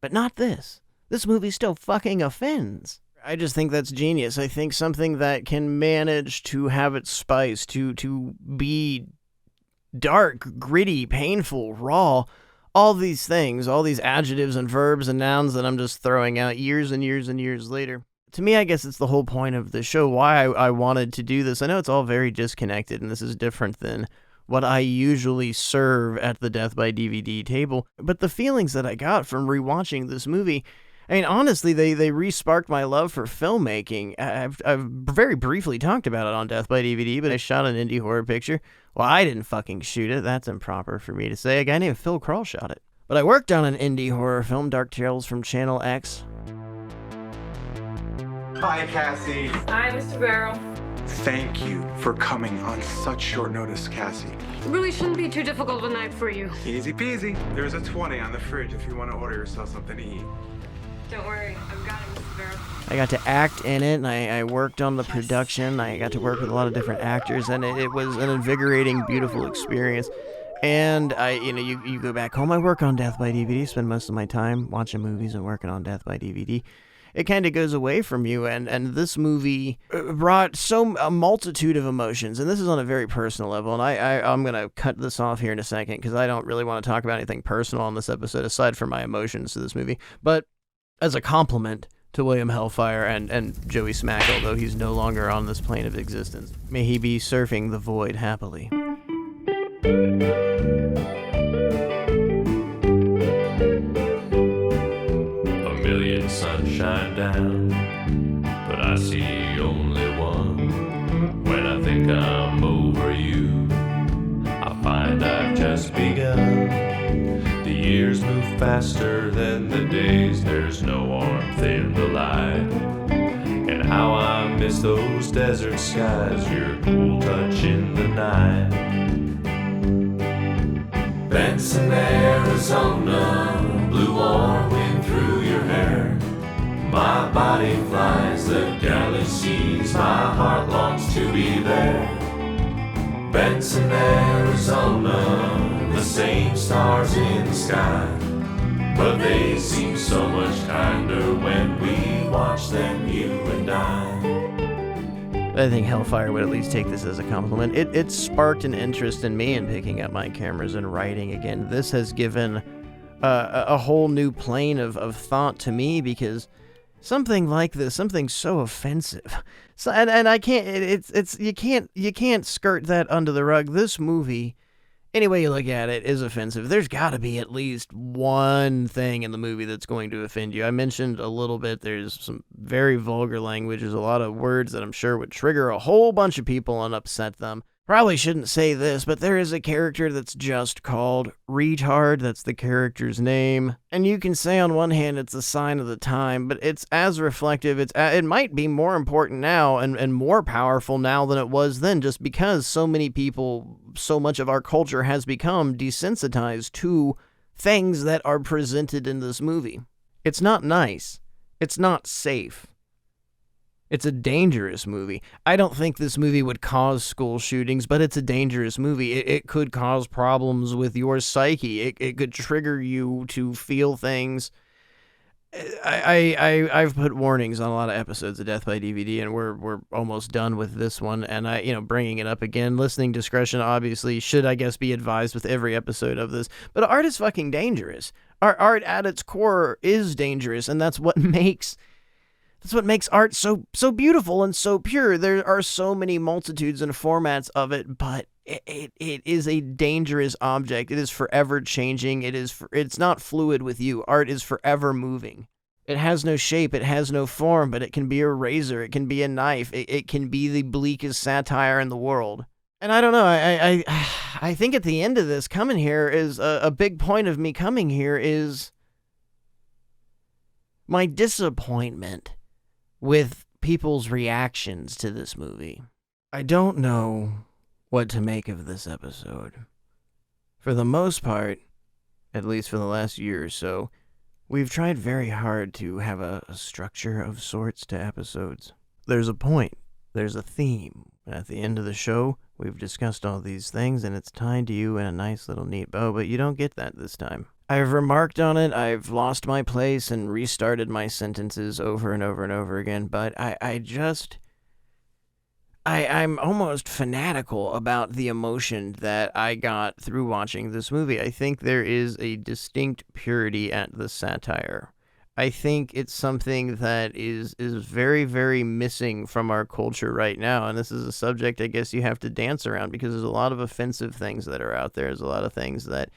But not this. This movie still fucking offends. I just think that's genius. I think something that can manage to have its spice, to be dark, gritty, painful, raw, all these things, all these adjectives and verbs and nouns that I'm just throwing out years and years and years later. To me, I guess it's the whole point of the show, why I wanted to do this. I know it's all very disconnected, and this is different than what I usually serve at the Death by DVD table, but the feelings that I got from rewatching this movie, I mean, honestly, they re-sparked my love for filmmaking. I've very briefly talked about it on Death by DVD, but I shot an indie horror picture. Well, I didn't fucking shoot it. That's improper for me to say. A guy named Phil Kroll shot it. But I worked on an indie horror film, Dark Tales from Channel X. Hi, Cassie. Hi, Mr. Barrow. Thank you for coming on such short notice, Cassie. It really shouldn't be too difficult of a night for you. Easy peasy. There's a 20 on the fridge if you want to order yourself something to eat. Don't worry, I've got it, Mr. Barrow. I got to act in it, and I worked on the production. I got to work with a lot of different actors, and it was an invigorating, beautiful experience. And you go back home, I work on Death by DVD, spend most of my time watching movies and working on Death by DVD. It kind of goes away from you, and this movie brought a multitude of emotions, and this is on a very personal level, and I'm going to cut this off here in a second, because I don't really want to talk about anything personal on this episode, aside from my emotions to this movie, but as a compliment to William Hellfire and Joey Smack, although he's no longer on this plane of existence, may he be surfing the void happily. Million sunshine down, but I see only one. When I think I'm over you, I find I've just begun. The years move faster than the days, there's no warmth in the light. And how I miss those desert skies, your cool touch in the night. Benson, Arizona, blue warm wind through your hair. My body flies the galaxies, my heart longs to be there. Benson, Arizona, the same stars in the sky, but they seem so much kinder when we watch them, you and I. I think Hellfire would at least take this as a compliment. It sparked an interest in me in picking up my cameras and writing again. This has given a whole new plane of thought to me, because something like this, something so offensive, and I can't. You can't skirt that under the rug. This movie, any way you look at it, is offensive. There's got to be at least one thing in the movie that's going to offend you. I mentioned a little bit, there's some very vulgar language. There's a lot of words that I'm sure would trigger a whole bunch of people and upset them. Probably shouldn't say this, but there is a character that's just called Retard. That's the character's name. And you can say on one hand it's a sign of the time, but it's as reflective. It might be more important now and more powerful now than it was then, just because so many people, so much of our culture has become desensitized to things that are presented in this movie. It's not nice. It's not safe. It's a dangerous movie. I don't think this movie would cause school shootings, but it's a dangerous movie. It could cause problems with your psyche. It could trigger you to feel things. I've put warnings on a lot of episodes of Death by DVD, and we're almost done with this one. And bringing it up again, listening discretion obviously should, I guess, be advised with every episode of this. But art is fucking dangerous. Art at its core is dangerous, and that's what makes art so beautiful and so pure. There are so many multitudes and formats of it, but it is a dangerous object. It is forever changing. It's not fluid with you. Art is forever moving. It has no shape. It has no form, but it can be a razor. It can be a knife. It can be the bleakest satire in the world. And I don't know. I think at the end of this, coming here is a big point of me coming here is my disappointment with people's reactions to this movie. I don't know what to make of this episode. For the most part, at least for the last year or so, we've tried very hard to have a structure of sorts to episodes. There's a point. There's a theme. At the end of the show, we've discussed all these things, and it's tied to you in a nice little neat bow, but you don't get that this time. I've remarked on it, I've lost my place and restarted my sentences over and over and over again, but I'm almost fanatical about the emotion that I got through watching this movie. I think there is a distinct purity at the satire. I think it's something that is very, very missing from our culture right now, and this is a subject I guess you have to dance around because there's a lot of offensive things that are out there. There's a lot of things that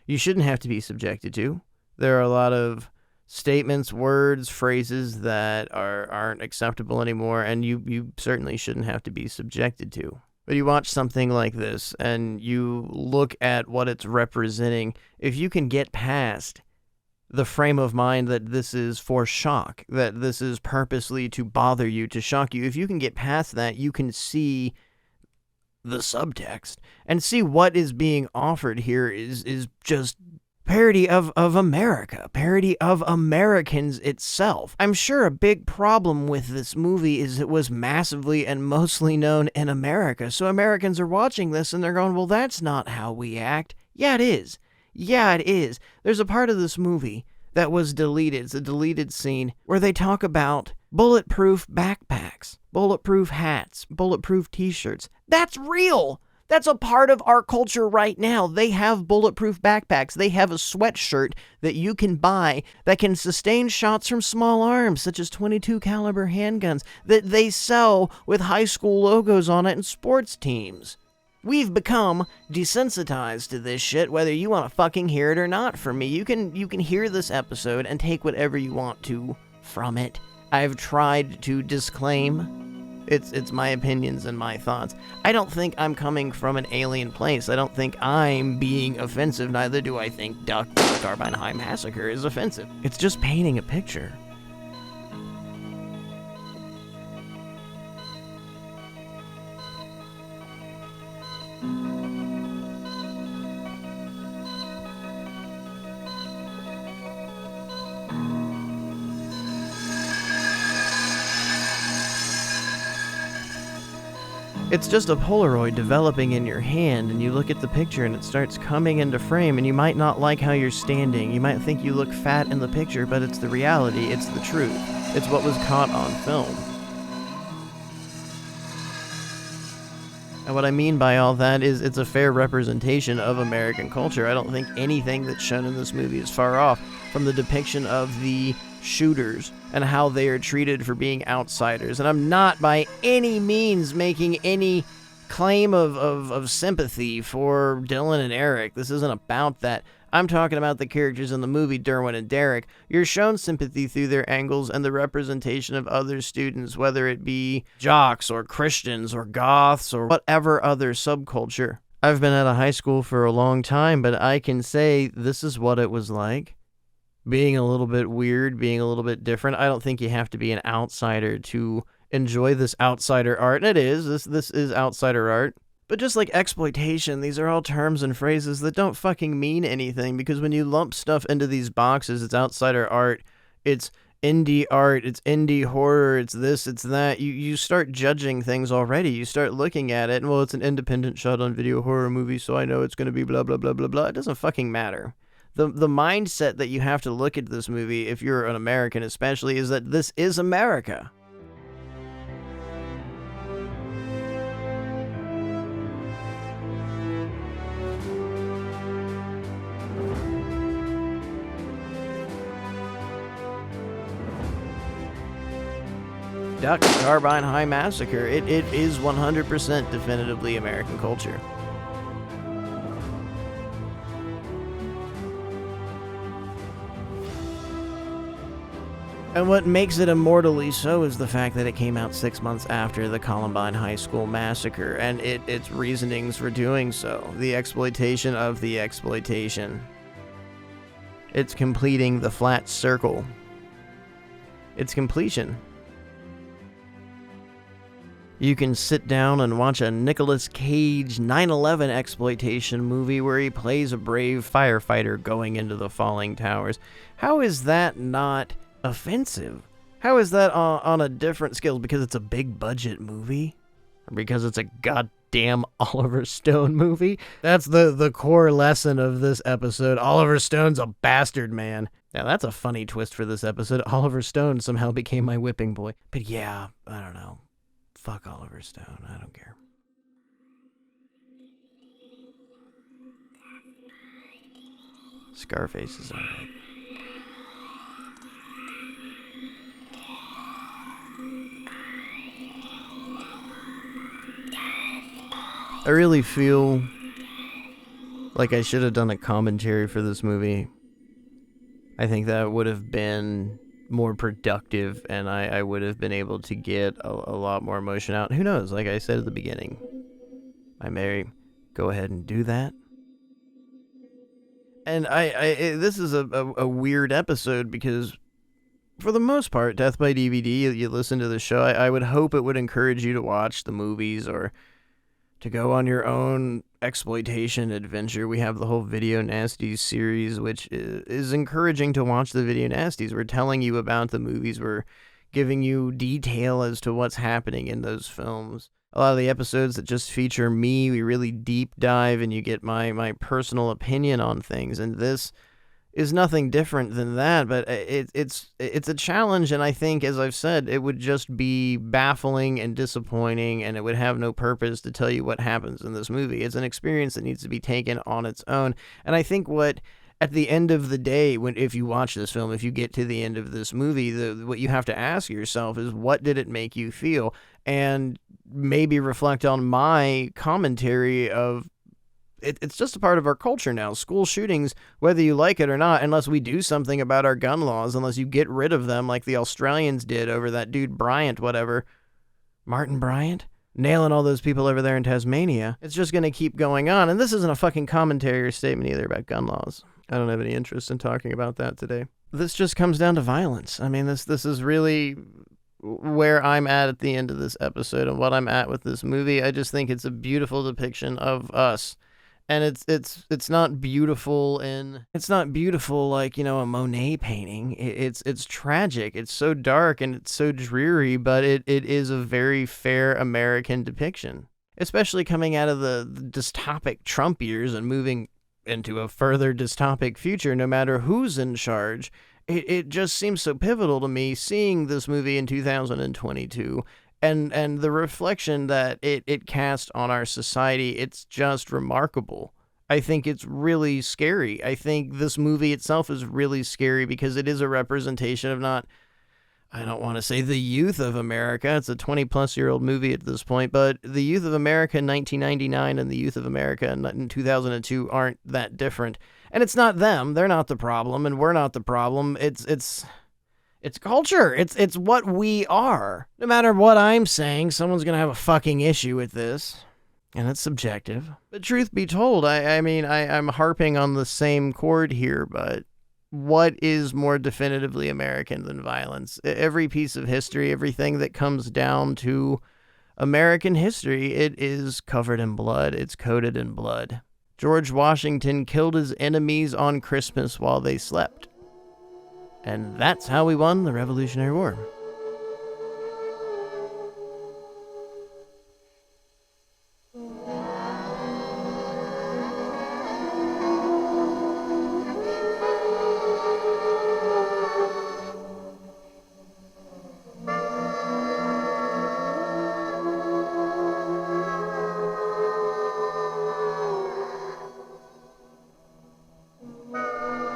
you shouldn't have to be subjected to. There are a lot of statements, words, phrases that aren't acceptable anymore, and you certainly shouldn't have to be subjected to. But you watch something like this, and you look at what it's representing. If you can get past the frame of mind that this is for shock, that this is purposely to bother you, to shock you, if you can get past that, you can see the subtext and see what is being offered here is just parody of America, parody of Americans itself. I'm sure a big problem with this movie is it was massively and mostly known in America, so Americans are watching this and they're going, well, that's not how we act. Yeah, it is. Yeah, it is. There's a part of this movie that was deleted. It's a deleted scene where they talk about bulletproof backpacks, bulletproof hats, bulletproof t-shirts. That's real. That's a part of our culture right now. They have bulletproof backpacks. They have a sweatshirt that you can buy that can sustain shots from small arms, such as .22 caliber handguns, that they sell with high school logos on it and sports teams. We've become desensitized to this shit, whether you want to fucking hear it or not from me. You can hear this episode and take whatever you want to from it. I've tried to disclaim it's my opinions and my thoughts. I don't think I'm coming from an alien place. I don't think I'm being offensive. Neither do I think Carbine High Massacre is offensive. It's just painting a picture. It's just a Polaroid developing in your hand, and you look at the picture and it starts coming into frame, and you might not like how you're standing. You might think you look fat in the picture, but it's the reality, it's the truth. It's what was caught on film. And what I mean by all that is it's a fair representation of American culture. I don't think anything that's shown in this movie is far off from the depiction of the shooters and how they are treated for being outsiders. And I'm not by any means making any claim of sympathy for Dylan and Eric. This isn't about that. I'm talking about the characters in the movie Derwin and Derek. You're shown sympathy through their angles and the representation of other students, whether it be jocks or Christians or goths or whatever other subculture. I've been at a high school for a long time, but I can say this is what it was like. Being a little bit weird, being a little bit different. I don't think you have to be an outsider to enjoy this outsider art. And it is. This is outsider art. But just like exploitation, these are all terms and phrases that don't fucking mean anything, because when you lump stuff into these boxes, it's outsider art, it's indie horror, it's this, it's that, you start judging things already. You start looking at it, and well, it's an independent shot on video horror movie, so I know it's going to be blah, blah, blah, blah, blah. It doesn't fucking matter. The mindset that you have to look at this movie, if you're an American especially, is that this is America. Duck Carbine High Massacre. It is 100% definitively American culture. And what makes it immortally so is the fact that it came out 6 months after the Columbine High School Massacre, and its reasonings for doing so. The exploitation of the exploitation. It's completing the flat circle. It's completion. You can sit down and watch a Nicolas Cage 9/11 exploitation movie where he plays a brave firefighter going into the falling towers. How is that not offensive? How is that on a different scale? Because it's a big budget movie? Or because it's a goddamn Oliver Stone movie? That's the core lesson of this episode. Oliver Stone's a bastard, man. Now that's a funny twist for this episode. Oliver Stone somehow became my whipping boy. But yeah, I don't know. Fuck Oliver Stone. I don't care. Scarface is alright. I really feel like I should have done a commentary for this movie. I think that would have been more productive, and I would have been able to get a lot more emotion out. Who knows? Like I said at the beginning, I may go ahead and do that. And this is a weird episode because, for the most part, Death by DVD, you listen to the show, I would hope it would encourage you to watch the movies or to go on your own exploitation adventure. We have the whole Video Nasties series, which is encouraging to watch the Video Nasties. We're telling you about the movies. We're giving you detail as to what's happening in those films. A lot of the episodes that just feature me, we really deep dive and you get my personal opinion on things. And this is nothing different than that, but it's a challenge, and I think, as I've said, it would just be baffling and disappointing, and it would have no purpose to tell you what happens in this movie. It's an experience that needs to be taken on its own, and I think at the end of the day, if you watch this film, if you get to the end of this movie, what you have to ask yourself is, what did it make you feel? And maybe reflect on my commentary of, it's just a part of our culture now. School shootings, whether you like it or not, unless we do something about our gun laws, unless you get rid of them like the Australians did over that dude Bryant, whatever. Martin Bryant? Nailing all those people over there in Tasmania. It's just going to keep going on. And this isn't a fucking commentary or statement either about gun laws. I don't have any interest in talking about that today. This just comes down to violence. I mean, this is really where I'm at the end of this episode and what I'm at with this movie. I just think it's a beautiful depiction of us. And it's not beautiful like, you know, a Monet painting. It's tragic. It's so dark and it's so dreary, but it is a very fair American depiction. Especially coming out of the dystopic Trump years and moving into a further dystopic future, no matter who's in charge. It just seems so pivotal to me seeing this movie in 2022. And the reflection that it cast on our society, it's just remarkable. I think it's really scary. I think this movie itself is really scary because it is a representation of not I don't want to say the youth of America. It's a 20-plus-year-old movie at this point, but the youth of America in 1999 and the youth of America in 2002 aren't that different. And it's not them. They're not the problem, and we're not the problem. It's culture. It's what we are. No matter what I'm saying, someone's going to have a fucking issue with this. And it's subjective. But truth be told, I'm harping on the same chord here, but what is more definitively American than violence? Every piece of history, everything that comes down to American history, it is covered in blood. It's coated in blood. George Washington killed his enemies on Christmas while they slept. And that's how we won the Revolutionary War.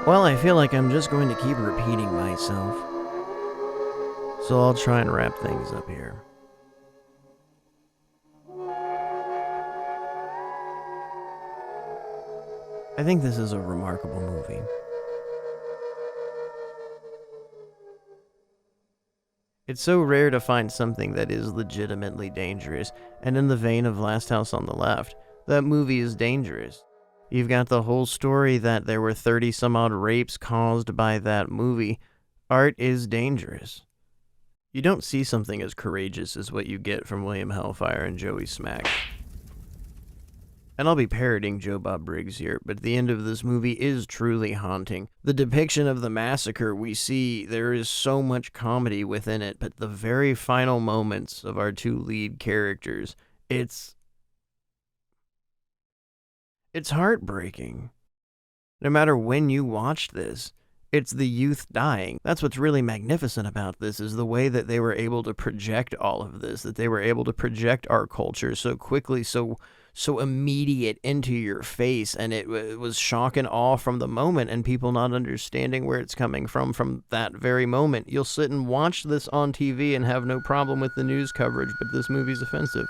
Well, I feel like I'm just going to keep repeating myself. So I'll try and wrap things up here. I think this is a remarkable movie. It's so rare to find something that is legitimately dangerous, and in the vein of Last House on the Left, that movie is dangerous. You've got the whole story that there were 30-some-odd rapes caused by that movie. Art is dangerous. You don't see something as courageous as what you get from William Hellfire and Joey Smack. And I'll be parroting Joe Bob Briggs here, but the end of this movie is truly haunting. The depiction of the massacre we see, there is so much comedy within it, but the very final moments of our two lead characters, it's heartbreaking. No matter when you watch this, it's the youth dying. That's what's really magnificent about this, is the way that they were able to project all of this, that they were able to project our culture so quickly, so immediate into your face, and it was shock and awe from the moment, and people not understanding where it's coming from that very moment. You'll sit and watch this on TV and have no problem with the news coverage, but this movie's offensive.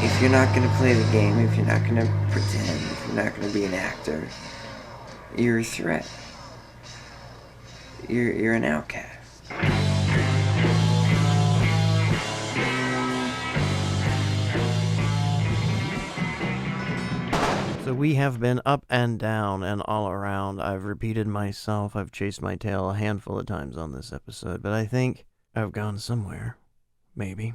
If you're not going to play the game, if you're not going to pretend, if you're not going to be an actor, you're a threat. You're an outcast. So we have been up and down and all around. I've repeated myself. I've chased my tail a handful of times on this episode, but I think I've gone somewhere. Maybe.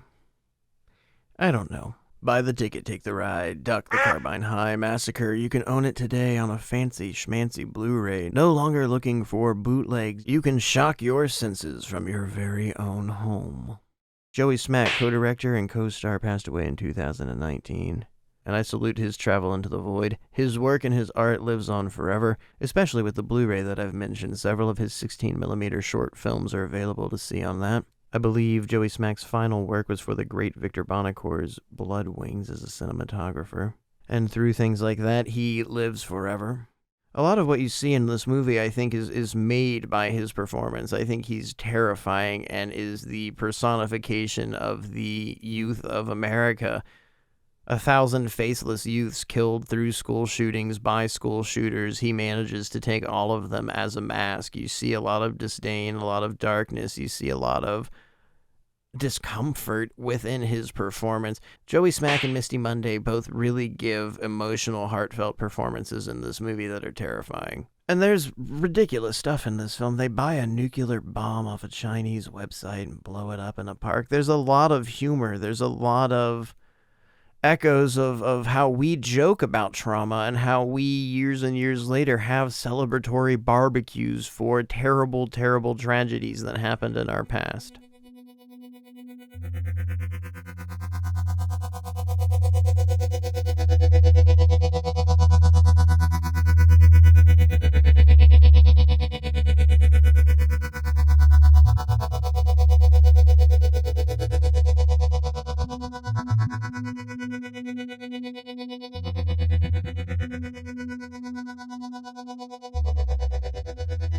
I don't know. Buy the ticket, take the ride, duck the Carbine High Massacre. You can own it today on a fancy schmancy Blu-ray. No longer looking for bootlegs. You can shock your senses from your very own home. Joey Smack, co-director and co-star, passed away in 2019. And I salute his travel into the void. His work and his art lives on forever, especially with the Blu-ray that I've mentioned. Several of his 16mm short films are available to see on that. I believe Joey Smack's final work was for the great Victor Bonacor's Blood Wings as a cinematographer. And through things like that, he lives forever. A lot of what you see in this movie, I think, is made by his performance. I think he's terrifying and is the personification of the youth of America. 1,000 faceless youths killed through school shootings by school shooters. He manages to take all of them as a mask. You see a lot of disdain, a lot of darkness. You see a lot of discomfort within his performance. Joey Smack and Misty Monday both really give emotional, heartfelt performances in this movie that are terrifying. And there's ridiculous stuff in this film. They buy a nuclear bomb off a Chinese website and blow it up in a park. There's a lot of humor. There's a lot of echoes of how we joke about trauma and how we, years and years later, have celebratory barbecues for terrible, terrible tragedies that happened in our past.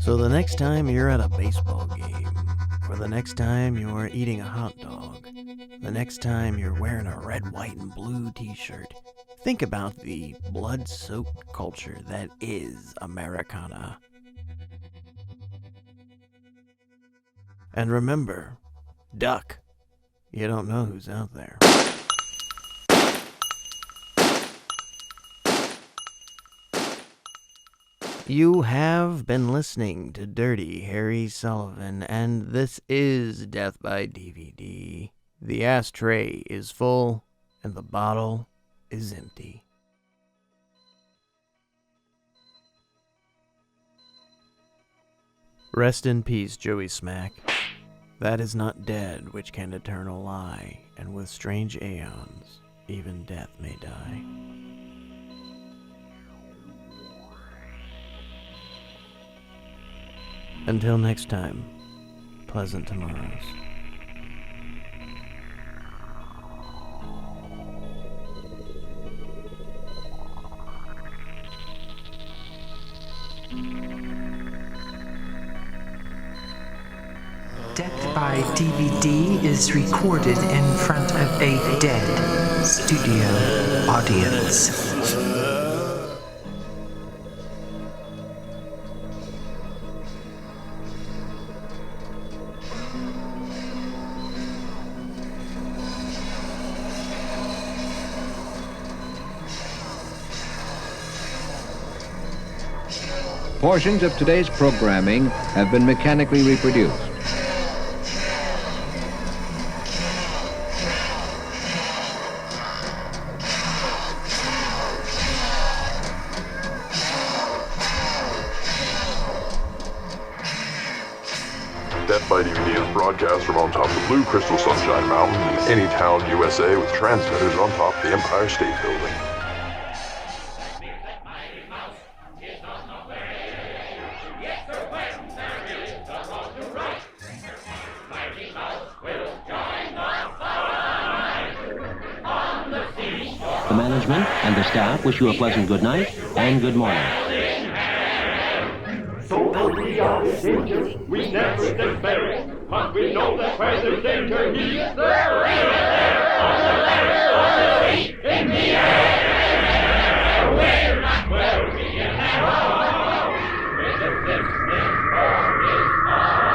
So the next time you're at a baseball game, or the next time you're eating a hot dog, the next time you're wearing a red, white, and blue t-shirt, think about the blood-soaked culture that is Americana. And remember, duck. You don't know who's out there. You have been listening to Dirty Harry Sullivan, and this is Death by DVD. The ashtray is full, and the bottle is empty. Rest in peace, Joey Smack. That is not dead which can eternal lie, and with strange aeons, even death may die. Until next time, pleasant tomorrows. Death by DVD is recorded in front of a dead studio audience. Portions of today's programming have been mechanically reproduced. Death by DVD is broadcast from on top of the blue crystal Sunshine Mountain in Anytown, USA, with transmitters on top of the Empire State Building. The management and the staff wish you a pleasant good night and good morning. So though we are dangerous, we never stay buried. But we know that where there's danger, he is there. On the ladder, on the feet, in the air. We're not where we are. With the fifth for his arm.